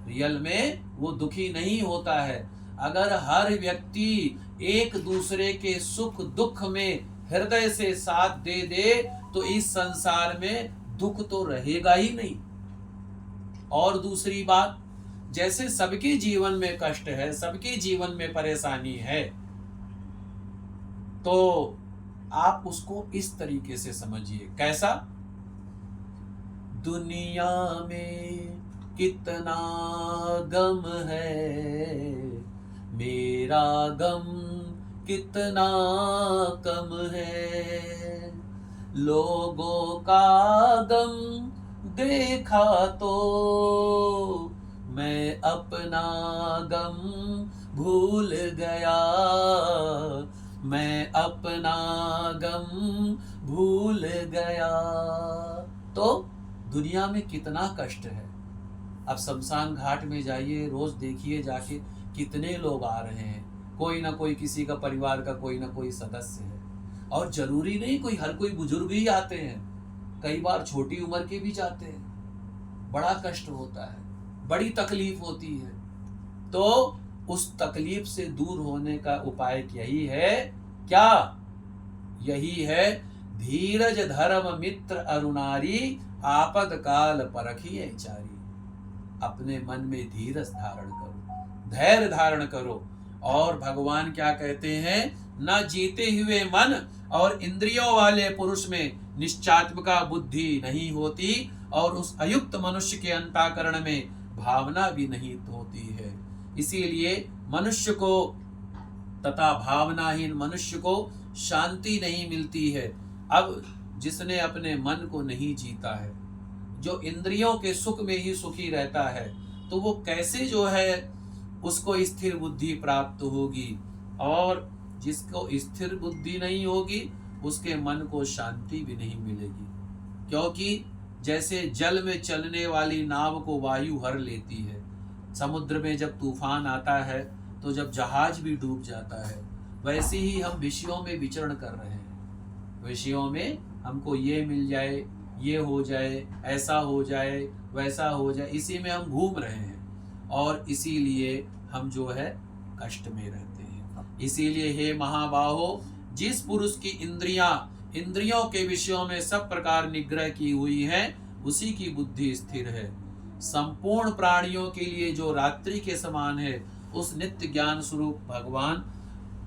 रियल में वो दुखी नहीं होता है। अगर हर व्यक्ति एक दूसरे के सुख दुख में हृदय से साथ दे दे तो इस संसार में दुख तो रहेगा ही नहीं। और दूसरी बात, जैसे सबके जीवन में कष्ट है, सबके जीवन में परेशानी है, तो आप उसको इस तरीके से समझिए। कैसा? दुनिया में कितना गम है, मेरा गम कितना कम है। लोगों का गम देखा तो मैं अपना गम भूल गया, मैं अपना गम भूल गया। तो दुनिया में कितना कष्ट है। अब शमशान घाट में जाइए, रोज देखिए जाके कितने लोग आ रहे हैं, कोई ना कोई किसी का परिवार का कोई ना कोई सदस्य है। और जरूरी नहीं कोई, हर कोई बुजुर्ग ही आते हैं, कई बार छोटी उम्र के भी जाते हैं। बड़ा कष्ट होता है, बड़ी तकलीफ होती है। तो उस तकलीफ से दूर होने का उपाय यही है, क्या? यही है धीरज धर्म मित्र अरुणारी, आपद काल परखिए चारी। अपने मन में धीरज धारण करो, धैर्य धारण करो। और भगवान क्या कहते हैं? न जीते हुए मन और इंद्रियों वाले पुरुष में निश्चात्मका बुद्धि नहीं होती, और उस अयुक्त मनुष्य के अंतःकरण में भावना भी नहीं होती है। इसीलिए मनुष्य को तथा भावनाहीन मनुष्य को शांति नहीं मिलती है। अब जिसने अपने मन को नहीं जीता है, जो इंद्रियों के सुख में ही सुखी रहता है, तो वो कैसे जो है उसको स्थिर बुद्धि प्राप्त होगी। और जिसको स्थिर बुद्धि नहीं होगी उसके मन को शांति भी नहीं मिलेगी। क्योंकि जैसे जल में चलने वाली नाव को वायु हर लेती है, समुद्र में जब तूफान आता है तो जब जहाज भी डूब जाता है, वैसे ही हम विषयों में विचरण कर रहे हैं। विषयों में हमको ये मिल जाए, ये हो जाए, ऐसा हो जाए, वैसा हो जाए, इसी में हम घूम रहे हैं। और इसीलिए हम जो है कष्ट में रहते हैं। इसीलिए हे महाबाहो, जिस पुरुष की इंद्रियों के विषयों में सब प्रकार निग्रह की हुई है, उसी की बुद्धि स्थिर है। संपूर्ण प्राणियों के लिए जो रात्रि के समान है, उस नित्य ज्ञान स्वरूप भगवान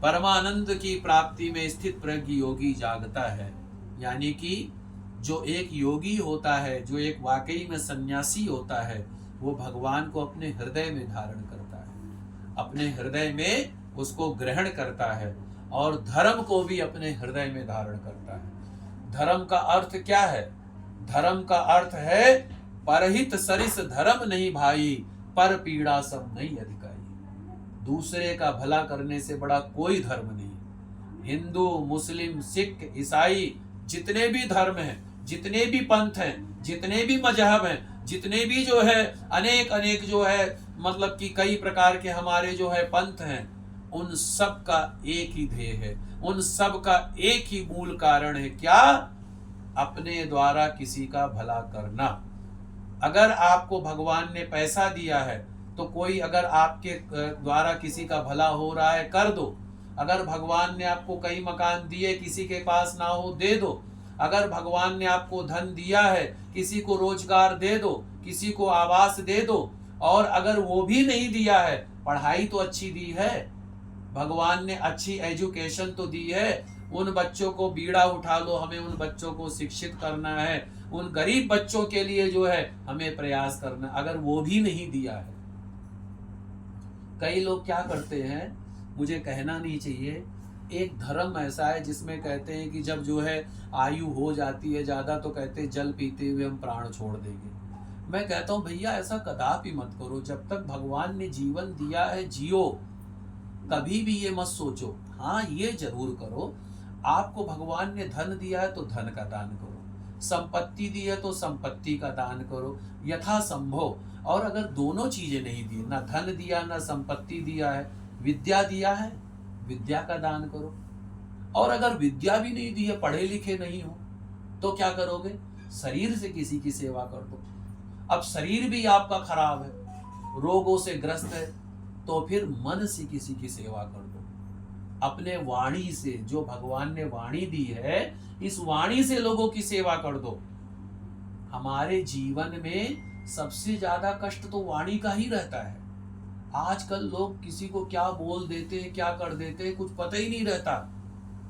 परमानंद की प्राप्ति में स्थित प्रज्ञ योगी जागता है। यानी कि जो एक योगी होता है, जो एक वाकई में सन्यासी होता है, वो भगवान को अपने हृदय में धारण करता है, अपने हृदय में उसको ग्रहण करता है, और धर्म को भी अपने हृदय में धारण करता है। धर्म का अर्थ क्या है? धर्म का अर्थ है परहित सरिस धर्म नहीं भाई, पर पीड़ा सब नहीं अधिकारी। दूसरे का भला करने से बड़ा कोई धर्म नहीं। हिंदू, मुस्लिम, सिख, ईसाई, जितने भी धर्म हैं, जितने भी पंथ हैं, जितने भी मजहब हैं, जितने भी जो है अनेक जो है मतलब कि कई प्रकार के हमारे जो है पंथ हैं, उन सब का एक ही ध्येय है, उन सब का एक ही मूल कारण है। क्या? अपने द्वारा किसी का भला करना। अगर आपको भगवान ने पैसा दिया है तो कोई अगर आपके द्वारा किसी का भला हो रहा है, कर दो। अगर भगवान ने आपको कई मकान दिए, किसी के पास ना हो, दे दो। अगर भगवान ने आपको धन दिया है, किसी को रोजगार दे दो, किसी को आवास दे दो, और अगर वो भी नहीं दिया है, पढ़ाई तो अच्छी दी है, भगवान ने अच्छी एजुकेशन तो दी है, उन बच्चों को बीड़ा उठा लो, हमें उन बच्चों को शिक्षित करना है, उन गरीब बच्चों के लिए जो है हमें प्रयास करना, अगर वो भी नहीं दिया है। कई लोग क्या करते हैं, मुझे कहना नहीं चाहिए, एक धर्म ऐसा है जिसमें कहते हैं कि जब जो है आयु हो जाती है ज्यादा तो कहते हैं जल पीते हुए हम प्राण छोड़ देंगे। मैं कहता हूं भैया ऐसा कदापि मत करो, जब तक भगवान ने जीवन दिया है जियो, कभी भी ये मत सोचो। हाँ ये जरूर करो, आपको भगवान ने धन दिया है तो धन का दान करो, संपत्ति दी है तो संपत्ति का दान करो यथा संभव। और अगर दोनों चीजें नहीं दी, ना धन दिया ना संपत्ति दिया है, विद्या दिया है, विद्या का दान करो। और अगर विद्या भी नहीं दी है, पढ़े लिखे नहीं हो, तो क्या करोगे, शरीर से किसी की सेवा कर दो। अब शरीर भी आपका खराब है, रोगों से ग्रस्त है, तो फिर मन से किसी की सेवा कर दो। अपने वाणी से, जो भगवान ने वाणी दी है, इस वाणी से लोगों की सेवा कर दो। हमारे जीवन में सबसे ज्यादा कष्ट तो वाणी का ही रहता है। आजकल लोग किसी को क्या बोल देते हैं, क्या कर देते हैं, कुछ पता ही नहीं रहता।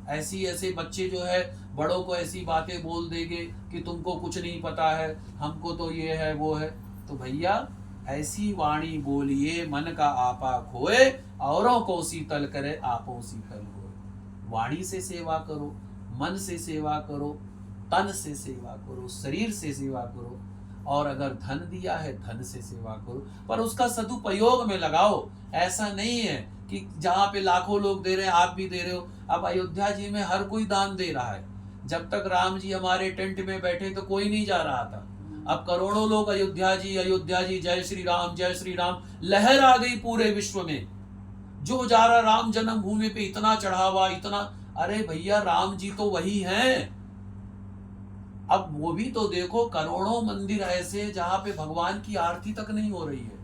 ऐसे बच्चे जो है बड़ों को ऐसी बातें बोल देंगे कि तुमको कुछ नहीं पता है, हमको तो ये है वो है। तो भैया ऐसी वाणी बोलिए मन का आपा खोए, औरों को शीतल करे आपो शीतल होए। वाणी से सेवा करो, मन से सेवा करो, तन से सेवा करो, शरीर से सेवा करो, और अगर धन दिया है धन से सेवा करो, पर उसका सदुपयोग में लगाओ। ऐसा नहीं है कि जहाँ पे लाखों लोग दे रहे हैं आप भी दे रहे हो। अब अयोध्या जी में हर कोई दान दे रहा है, जब तक राम जी हमारे टेंट में बैठे तो कोई नहीं जा रहा था। अब करोड़ों लोग अयोध्या जी जय श्री राम लहर आ गई पूरे विश्व में। जो जा रहा राम जन्मभूमि पे इतना चढ़ावा, इतना, अरे भैया राम जी तो वही हैं। अब वो भी तो देखो, करोड़ों मंदिर ऐसे जहां पे भगवान की आरती तक नहीं हो रही है,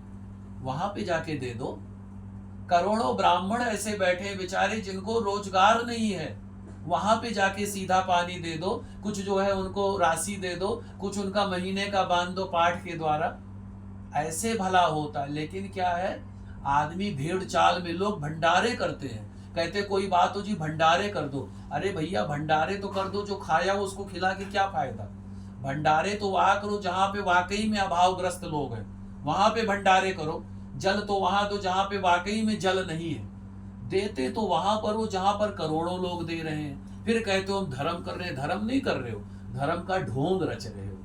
वहां पे जाके दे दो। करोड़ों ब्राह्मण ऐसे बैठे बेचारे जिनको रोजगार नहीं है, वहां पे जाके सीधा पानी दे दो, कुछ जो है उनको राशि दे दो, कुछ उनका महीने का बांध दो पाठ के द्वारा, ऐसे भला होता है। लेकिन क्या है, आदमी भेड़ चाल में, लोग भंडारे करते हैं, कहते कोई बात हो जी भंडारे कर दो। अरे भैया भंडारे तो कर दो, जो खाया हो उसको खिला के क्या फायदा। भंडारे तो वहां करो जहां पे वाकई में अभावग्रस्त लोग हैं, वहां पे भंडारे करो। जल तो वहां दो जहां पे वाकई में जल नहीं है। देते तो वहां पर हो जहां पर करोड़ों लोग दे रहे हैं। फिर कहते हो हम धर्म कर रहे हैं, धर्म नहीं कर रहे हो, धर्म का ढोंग रच रहे हो,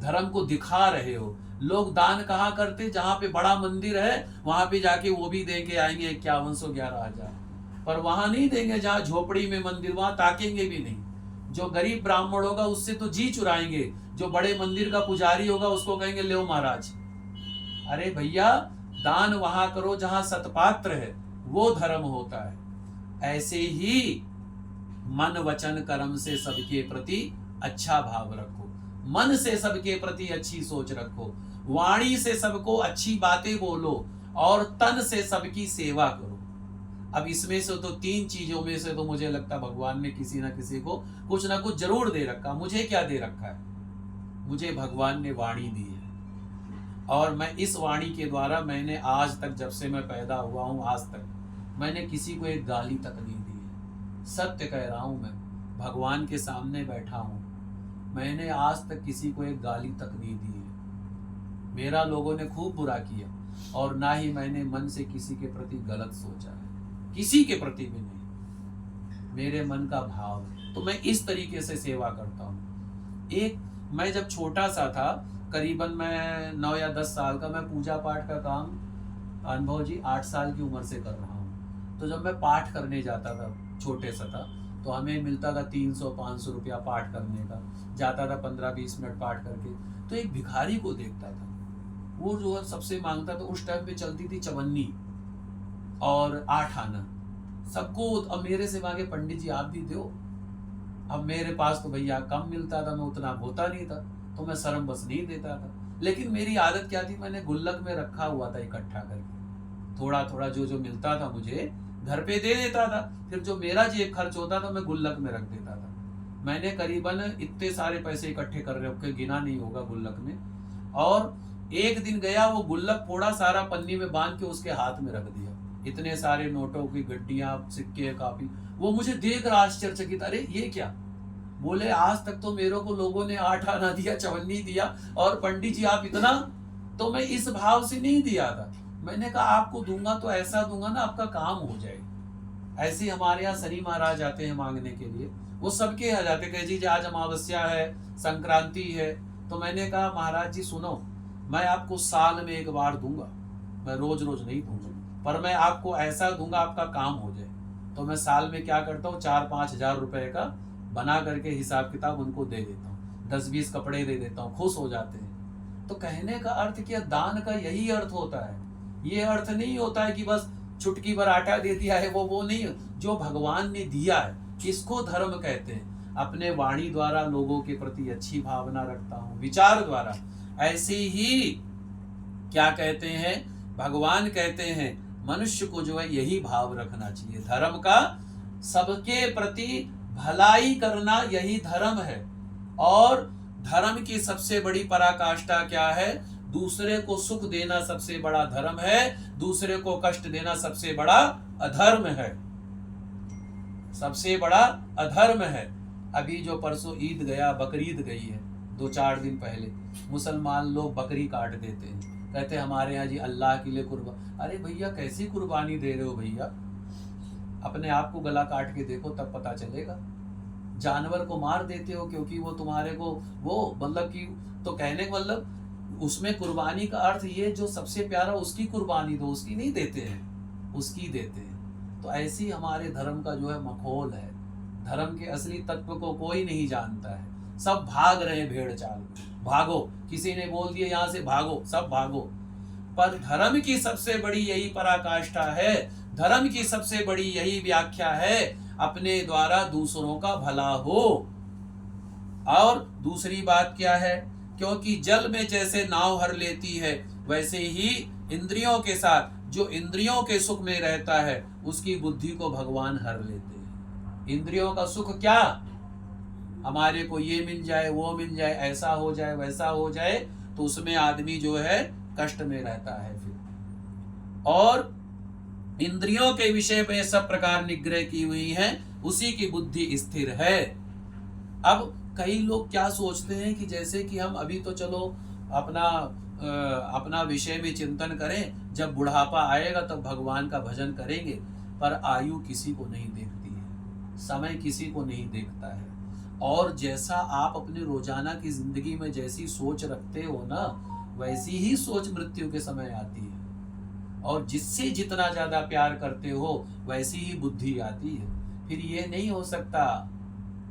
धर्म को दिखा रहे हो। लोग दान कहाँ करते, जहां पे बड़ा मंदिर है वहां पे जाके वो भी देके आएंगे 5111,000, पर वहां नहीं देंगे जहां झोपड़ी में मंदिर, वहां ताकेंगे भी नहीं। जो गरीब ब्राह्मण होगा उससे तो जी चुराएंगे, जो बड़े मंदिर का पुजारी होगा उसको कहेंगे ले महाराज। अरे भैया दान वहां करो जहां सतपात्र है, वो धर्म होता है। ऐसे ही मन वचन कर्म से सबके प्रति अच्छा भाव रखो, मन से सबके प्रति अच्छी सोच रखो, वाणी से सबको अच्छी बातें बोलो, और तन से सबकी सेवा करो। अब इसमें से तो तीन चीजों में से तो मुझे लगता है भगवान ने किसी ना किसी को कुछ ना कुछ जरूर दे रखा। मुझे क्या दे रखा है, मुझे भगवान ने वाणी दी है, और मैं इस वाणी के द्वारा मैंने आज तक, जब से मैं पैदा हुआ हूं आज तक, मैंने किसी को एक गाली तक नहीं दी है। सत्य कह रहा हूं, मैं भगवान के सामने बैठा हूं, मैंने आज तक किसी को एक गाली तक नहीं दी है। मेरा लोगों ने खूब बुरा किया, और ना ही मैंने मन से किसी के प्रति गलत सोचा है, किसी के प्रति भी नहीं। मेरे मन का भाव है, तो मैं इस तरीके से सेवा करता हूँ। एक मैं जब छोटा सा था, करीबन मैं 9 या 10 साल का, मैं पूजा पाठ का काम अनुभव जी 8 साल की उम्र से कर रहा हूँ। तो जब मैं पाठ करने जाता था, छोटे सा था, तो हमें मिलता था 300-500 रुपया पाठ करने का, जाता था 15-20 मिनट पाठ करके। तो एक भिखारी को देखता था, वो जो है सबसे मांगता था। उस टाइम पे चलती थी चवन्नी और 8 आना, सबको। अब मेरे से मांगे पंडित जी आप भी दो। अब मेरे पास तो भैया कम मिलता था, मैं उतना होता नहीं था, तो मैं शर्म बस नहीं देता था। लेकिन मेरी आदत क्या थी, मैंने गुल्लक में रखा हुआ था इकट्ठा करके, थोड़ा थोड़ा जो जो मिलता था मुझे घर पे दे देता था, फिर जो मेरा जेब खर्च होता था मैं गुल्लक में रख देता था। मैंने करीबन इतने सारे पैसे इकट्ठे कर रखे, गिना नहीं होगा गुल्लक में। और एक दिन गया, वो गुल्लक थोड़ा सारा पन्नी में बांध के उसके हाथ में रख दिया, इतने सारे नोटों की गड्डियां, सिक्के, कापी। वो मुझे देख रहा आश्चर्यचकित, अरे ये क्या? बोले आज तक तो मेरे को लोगों ने 8 आना दिया, 54 दिया, और पंडित जी आप इतना? तो मैं इस भाव से नहीं दिया था। मैंने कहा आपको दूंगा तो ऐसा दूंगा ना आपका काम हो जाए। ऐसे हमारे यहाँ शनि महाराज आते हैं मांगने के लिए, वो सबके यहाँ जाते, कहे जी आज अमावस्या है, संक्रांति है। तो मैंने कहा महाराज जी सुनो, मैं आपको साल में एक बार दूंगा, मैं रोज रोज नहीं दूंगा, पर मैं आपको ऐसा दूंगा आपका काम हो जाए। तो मैं साल में क्या करता हूँ, 4-5 हजार रुपए का बना करके हिसाब किताब उनको दे देता हूँ, 10-20 कपड़े दे देता हूँ, खुश हो जाते हैं। तो कहने का अर्थ क्या, दान का यही अर्थ होता है। ये अर्थ नहीं होता है कि बस चुटकी भर आटा दे दिया है, वो नहीं। जो भगवान ने दिया है इसको धर्म कहते हैं। अपने वाणी द्वारा लोगों के प्रति अच्छी भावना रखता हूँ, विचार द्वारा। ऐसे ही क्या कहते हैं, भगवान कहते हैं मनुष्य को जो है यही भाव रखना चाहिए, धर्म का, सबके प्रति भलाई करना, यही धर्म है। और धर्म की सबसे बड़ी पराकाष्ठा क्या है, दूसरे को सुख देना सबसे बड़ा धर्म है, दूसरे को कष्ट देना सबसे बड़ा अधर्म है, सबसे बड़ा अधर्म है। अभी जो परसों ईद गया, बकरीद गई है, 2-4 दिन पहले, मुसलमान लोग बकरी काट देते हैं, कहते हैं हमारे यहाँ जी अल्लाह के लिए कुर्बानी। अरे भैया कैसी कुर्बानी दे रहे हो भैया, अपने आप को गला काट के देखो तब पता चलेगा। जानवर को मार देते हो क्योंकि वो तुम्हारे को वो मतलब कि, तो कहने का मतलब उसमें कुर्बानी का अर्थ ये जो सबसे प्यारा उसकी कुर्बानी दो, उसकी नहीं देते हैं, उसकी देते हैं। तो ऐसी हमारे धर्म का जो है मखौल है। धर्म के असली तत्व को कोई नहीं जानता है, सब भाग रहे हैं भेड़ चाल, भागो, किसी ने बोल दिया यहाँ से भागो, सब भागो। पर धर्म की सबसे बड़ी यही पराकाष्ठा है, धर्म की सबसे बड़ी यही व्याख्या है, अपने द्वारा दूसरों का भला हो। और दूसरी बात क्या है, क्योंकि जल में जैसे नाव हर लेती है, वैसे ही इंद्रियों के साथ जो इंद्रियों के सुख में रहता है उसकी बुद्धि को भगवान हर लेते हैं। इंद्रियों का सुख क्या, हमारे को ये मिल जाए, वो मिल जाए, ऐसा हो जाए, वैसा हो जाए, तो उसमें आदमी जो है कष्ट में रहता है फिर। और इंद्रियों के विषय में सब प्रकार निग्रह की हुई है, उसी की बुद्धि स्थिर है। अब कई लोग क्या सोचते हैं कि जैसे कि हम अभी तो चलो अपना विषय में चिंतन करें, जब बुढ़ापा आएगा तब भगवान का भजन करेंगे। पर आयु किसी को नहीं देखती है, समय किसी को नहीं देखता है। और जैसा आप अपने रोजाना की जिंदगी में जैसी सोच रखते हो ना, वैसी ही सोच मृत्यु के समय आती है। और जिससे जितना ज्यादा प्यार करते हो वैसी ही बुद्धि आती है। फिर ये नहीं हो सकता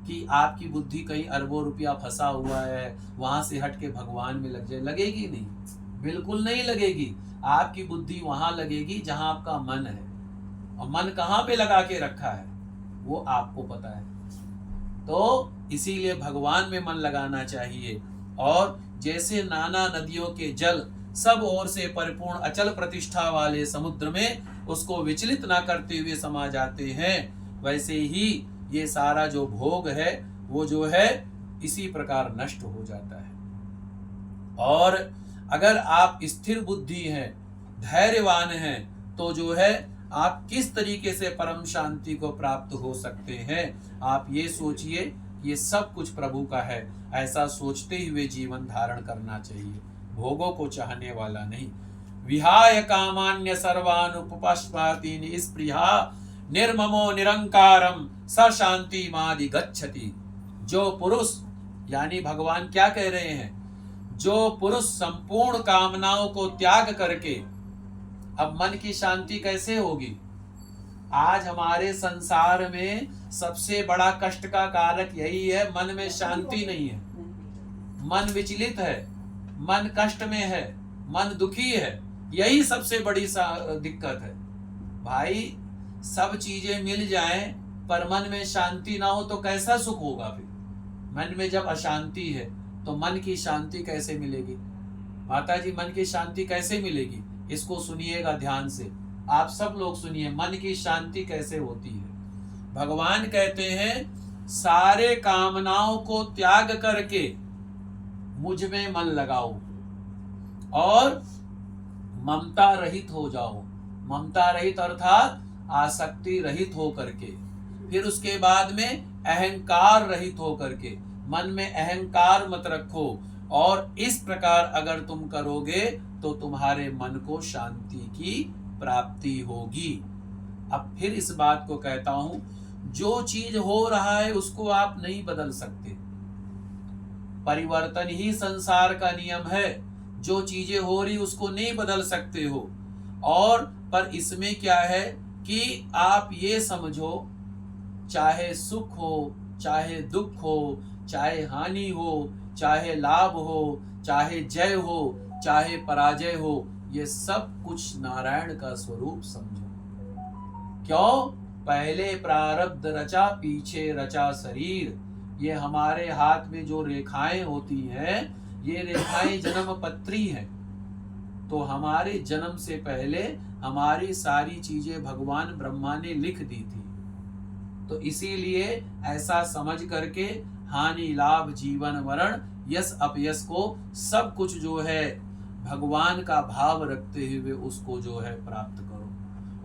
कि आपकी बुद्धि कहीं अरबों रुपया फंसा हुआ है, वहां से हट के भगवान में लग जाए, लगेगी नहीं, बिल्कुल नहीं लगेगी। आपकी बुद्धि वहां लगेगी जहां आपका मन है, और मन कहाँ पे लगा के रखा है वो आपको पता है। तो इसीलिए भगवान में मन लगाना चाहिए। और जैसे नाना नदियों के जल सब ओर से परिपूर्ण अचल प्रतिष्ठा वाले समुद्र में उसको विचलित ना करते हुए समा जाते हैं, वैसे ही ये सारा जो भोग है वो जो है इसी प्रकार नष्ट हो जाता है। और अगर आप स्थिर बुद्धि हैं, धैर्यवान हैं, तो जो है आप किस तरीके से परम शांति को प्राप्त हो सकते हैं। आप ये सोचिए ये सब कुछ प्रभु का है, ऐसा सोचते हुए जीवन धारण करना चाहिए, भोगों को चाहने वाला नहीं। विहाय कामान्य सर्वानुपपश्पाति निस्पृहा निर्ममो निरंकारम स शांति मादि गच्छति। जो पुरुष, यानी भगवान क्या कह रहे हैं, जो पुरुष संपूर्ण कामनाओं को त्याग करके, अब मन की शांति कैसे होगी। आज हमारे संसार में सबसे बड़ा कष्ट का कारक यही है, मन में शांति नहीं है, मन विचलित है, मन कष्ट में है, मन दुखी है, यही सबसे बड़ी दिक्कत है। भाई सब चीजें मिल जाएं पर मन में शांति ना हो तो कैसा सुख होगा। फिर मन में जब अशांति है तो मन की शांति कैसे मिलेगी। माता जी मन की शांति कैसे मिलेगी, इसको सुनिएगा ध्यान से, आप सब लोग सुनिए, मन की शांति कैसे होती है। भगवान कहते हैं सारे कामनाओं को त्याग करके मुझ में मन लगाओ और ममता रहित हो जाओ। ममता रहित अर्थात आसक्ति रहित हो करके, फिर उसके बाद में अहंकार रहित हो करके, मन में अहंकार मत रखो। और इस प्रकार अगर तुम करोगे तो तुम्हारे मन को शांति की प्राप्ति होगी। अब फिर इस बात को कहता हूं, जो चीज हो रहा है उसको आप नहीं बदल सकते, परिवर्तन ही संसार का नियम है। जो चीजें हो रही उसको नहीं बदल सकते हो। और पर इसमें क्या है कि आप ये समझो, चाहे सुख हो, चाहे दुख हो, चाहे हानि हो, चाहे लाभ हो, चाहे जय हो, चाहे पराजय हो, ये सब कुछ नारायण का स्वरूप समझो। क्यों? पहले प्रारब्ध रचा, पीछे रचा शरीर। ये हमारे हाथ में जो रेखाएं होती हैं, ये रेखाएं जन्म पत्री हैं। तो हमारे जन्म से पहले हमारी सारी चीजें भगवान ब्रह्मा ने लिख दी थी। तो इसीलिए ऐसा समझ करके हानि लाभ जीवन मरण यश अपयश को सब कुछ जो है भगवान का भाव रखते हुए उसको जो है प्राप्त करो।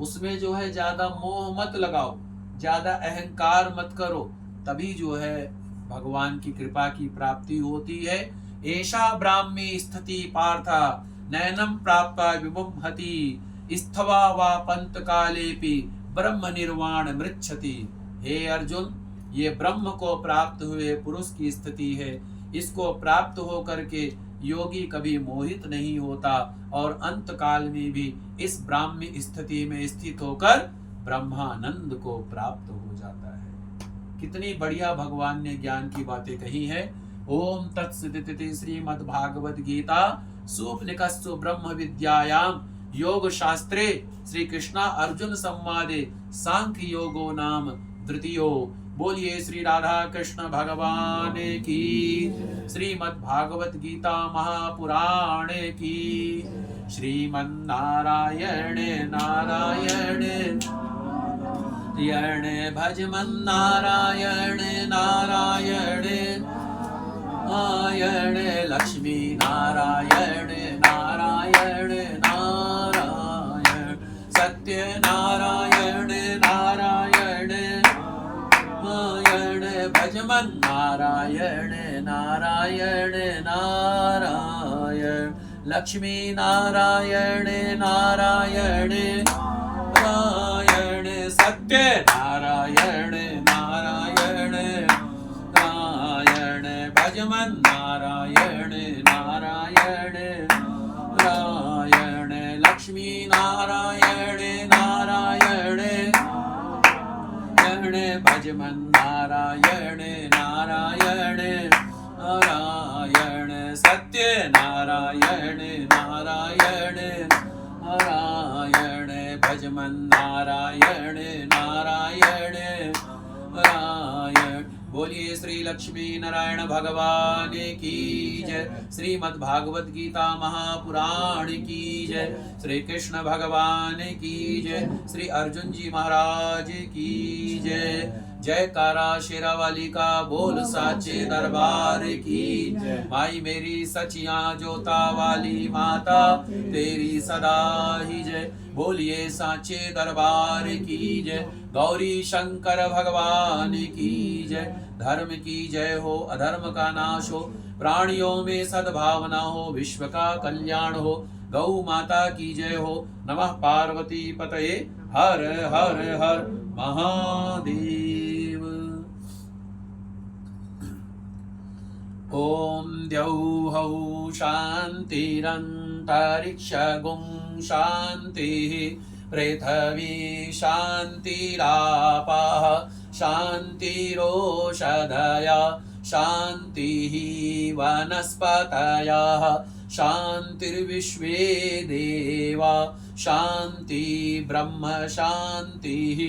उसमें जो है ज्यादा मोह मत लगाओ, ज्यादा अहंकार मत करो, तभी जो है भगवान की कृपा की प्राप्ति होती है। एषा ब्राह्मी स्थिति पार्था नैनम प्राप्ता विमुह्यति स्थवा वा पंत कालेपि ब्रह्म निर्वाण मृच्छति। हे अर्जुन, ये ब्रह्म को प्राप्त हुए पुरुष की स्थिति है। इसको प्राप्त हो करके योगी कभी मोहित नहीं होता और अंत काल में भी इस ब्राह्मी स्थिति में स्थित होकर ब्रह्मानंद को प्राप्त हो जाता है। कितनी बढ़िया भगवान ने ज्ञान की बातें कही है। ओम तत्सदिति श्रीमद्भागवत गीता सुपनिषत्सु ब्रह्म विद्यायाम योग शास्त्रे श्री कृष्णा अर्जुन संवादे सांख्य योगो नाम द्वितीयो। बोलिए श्री राधा कृष्ण भगवान की, श्रीमद्भागवत गीता महापुराण की। श्रीमन्नारायण नारायण नारायण भजमन नारायण नारायण नारायण लक्ष्मी नारायण नारायण नारायण सत्य नारायण नारायण नारायण भजमन नारायण नारायण नारायण लक्ष्मी नारायण नारायण नारायण सत्य नारायण नारायण नारायण भजमन नारायण नारायण नारायण लक्ष्मी नारायण नारायण भजमन नारायण नारायण नारायण सत्य नारायण नारायण नारायण भजमन नारायण नारायण नारायण। बोलिए श्री लक्ष्मी नारायण भगवान की जय। श्रीमद् भागवत गीता महापुराण की जय। श्री कृष्ण भगवान की जय। श्री अर्जुन जी महाराज की जय। जयकारा शेरावाली का बोल साचे दरबार की। माई मेरी सचिया जोता वाली माता तेरी सदा ही जय। बोलिए साचे दरबार की जय। गौरी शंकर भगवान की जय। धर्म की जय हो, अधर्म का नाश हो, प्राणियों में सद्भावना हो, विश्व का कल्याण हो। गौ माता की जय हो। नमः पार्वती पतये। हर हर हर महादेव। ओम द्यौः शान्तिरन्तरिक्षगुं शान्तिः पृथ्वी शान्तिरापः शान्तिरोषधयः शान्तिः वनस्पतयः शान्तिर्विश्वे देवा शान्ति ब्रह्म शान्तिः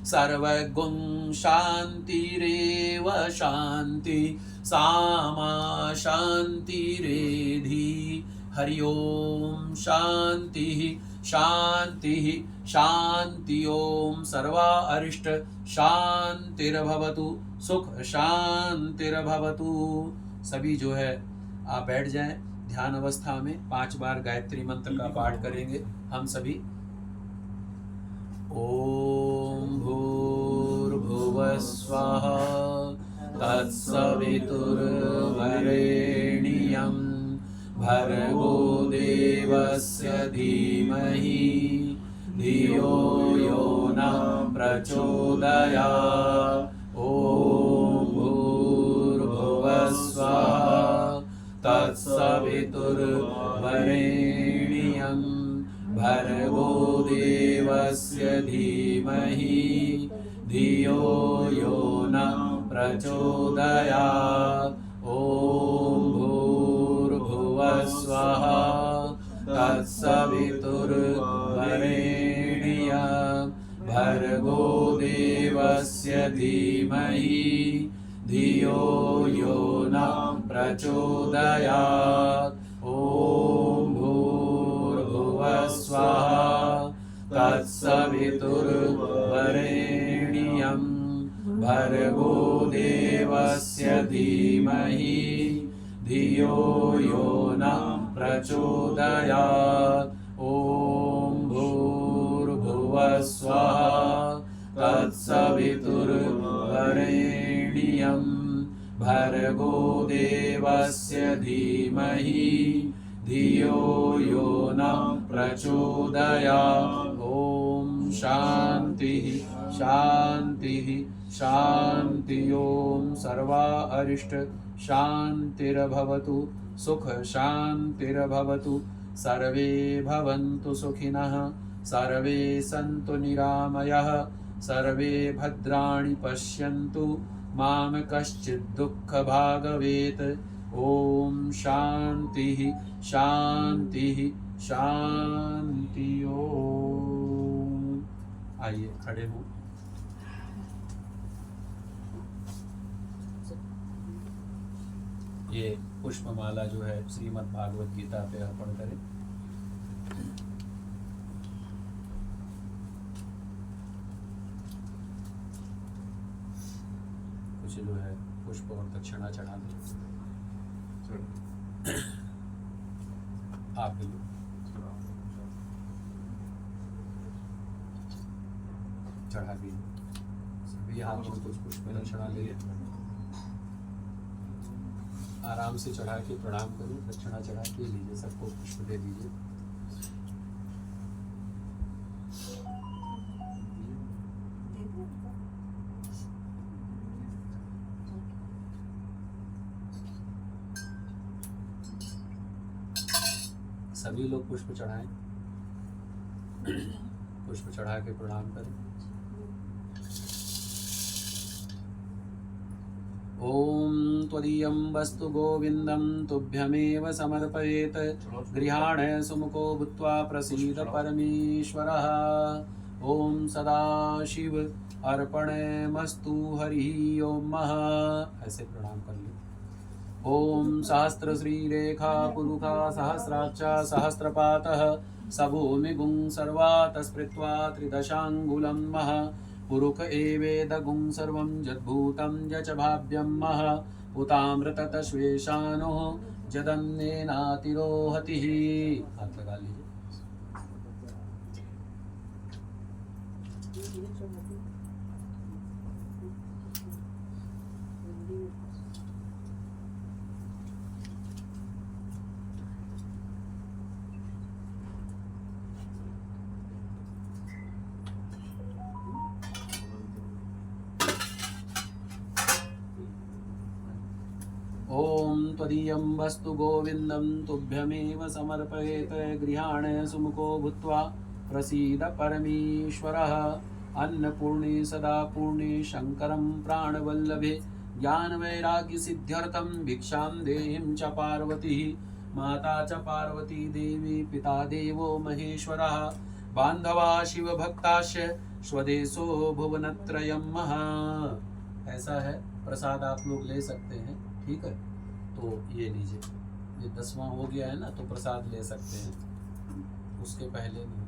सर्वगुं शान्तिरेव शान्ति सामा शान्तिरेधि। हरि ओम शान्तिः शान्तिः शांति ओम। सर्वा अरिष्ट शांतिर्भवतु, सुख शांतिर्भवतु। सभी जो है आप बैठ जाएं ध्यान अवस्था में। 5 बार गायत्री मंत्र का पाठ करेंगे हम सभी। ओम भूर्भुवः स्वः तत्सवितुर्वरेण्यं भर्गो देवस्य धीमहि धियो यो नः प्रचोदयात्। ओम भूर्भुवः स्वः तत्सवितुर्वरेण्यं भर्गो देवस्य धीमहि धियो यो नः प्रचोदयात्। ओम भूर्भुवः स्वः तत्सवितुर्वरेण्यं भर्गो देवस्य धीमहि धियो यो नः प्रचोदयात्। ओम भूर्भुवः स्वः तत्सवितुर्वरेण्यं भर्गो देवस्य धीमहि धियो यो नः प्रचोदयात्। ओम भूर्भुवः स्वः तत्सवितुर्वरेण्यं भर्गो देवस्य धीमहि धियो यो नः प्रचोदयात्। ओम शांति शांति शांति ओम। सर्वा अरिष्ट शांतिर्भवतु, सुख शांतिर्भवतु। सर्वे भवन्तु सुखिनः, सर्वे सन्तु निरामयः, सर्वे भद्राणि पश्यन्तु मां कश्चित् दुःखभाग् भवेत्। ओम शांति शांति शांति ओम। आइए खड़े हो। ये पुष्पमाला जो है श्रीमद् भागवत गीता पे अर्पण करें। कुछ जो है पुष्प और दक्षिणा चढ़ा दें। आप भी चढ़ा भी सभी हाथों में कुछ पुष्प दक्षिणा ले। आराम से चढ़ा के प्रणाम करो। दक्षिणा चढ़ा के लीजिए, सबको पुष्प दे दीजिए। सभी लोग पुष्प चढ़ाएं। पुष्प चढ़ा के प्रणाम करें। ओम त्वदीयं वस्तु गोविंदं तुभ्यमेव समर्पयेत्। गृहाण सुमुखो भूत्वा प्रसीद परमेश्वरः। ओम सदाशिव अर्पणमस्तु हरि ओम। ऐसे प्रणाम कर लो। ओम सहस्र श्री रेखा पुरुखा सहस्राक्षा सहस्रपातः सभूमिगुं सर्वात् स्मृत्वा त्रिदशाङ्गुलं मह पुरुख एवेदगुं सर्वं यद्भूतं यच भाव्यं मह उतामृततश्वेशानुः जदन्नेनातिरोहतिः। हाथ लगा लीजिए। ओम त्वदीयं वस्तु गोविंदं तुभ्यमेव समर्पयेत्। गृहाण सुमुखो भूत्वा प्रसीद परमेश्वरः। अन्नपूर्णे सदा पूर्णे शंकरं प्राणवल्लभे ज्ञानवैराग्य सिद्ध्यर्थं भिक्षां देहिं च पार्वती। माता च पार्वती देवी पिता देवो महेश्वरः। बांधवा शिव भक्ताश्च स्वदेशो भुवनत्रयम् महा। ऐसा है, प्रसाद आप लोग ले सकते हैं। ठीक है, तो ये लीजिए। ये 10वां हो गया है ना, तो प्रसाद ले सकते हैं, उसके पहले नहीं।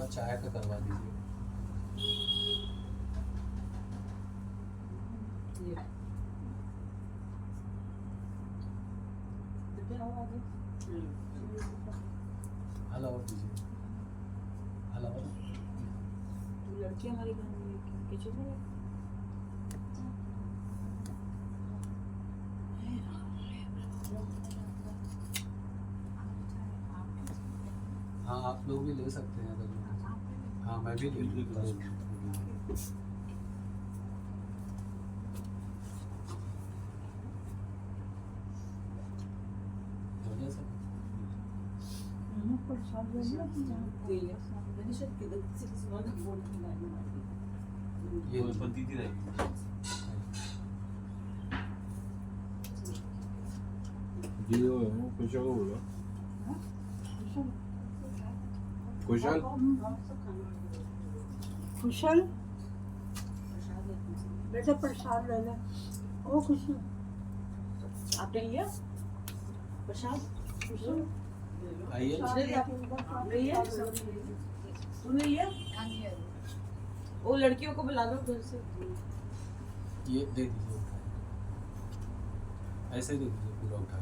थोड़ा चाय का करवा दीजिए। हेलो दीजिए, हेलो। लड़की हमारी किचन में हाँ आप लोग भी ले सकते हैं अगर। हाँ मैं भी ले लूँगा। ये बनती थी कुशल कुशल बेटा प्रसाद ले ले। ओ कुशल आपने लिया प्रसाद? कुशल आइए। तूने लिया? वो लड़कियों को बुला लो घर से। ये दे दीजिए, ऐसे दे दीजिए पूरा उठा।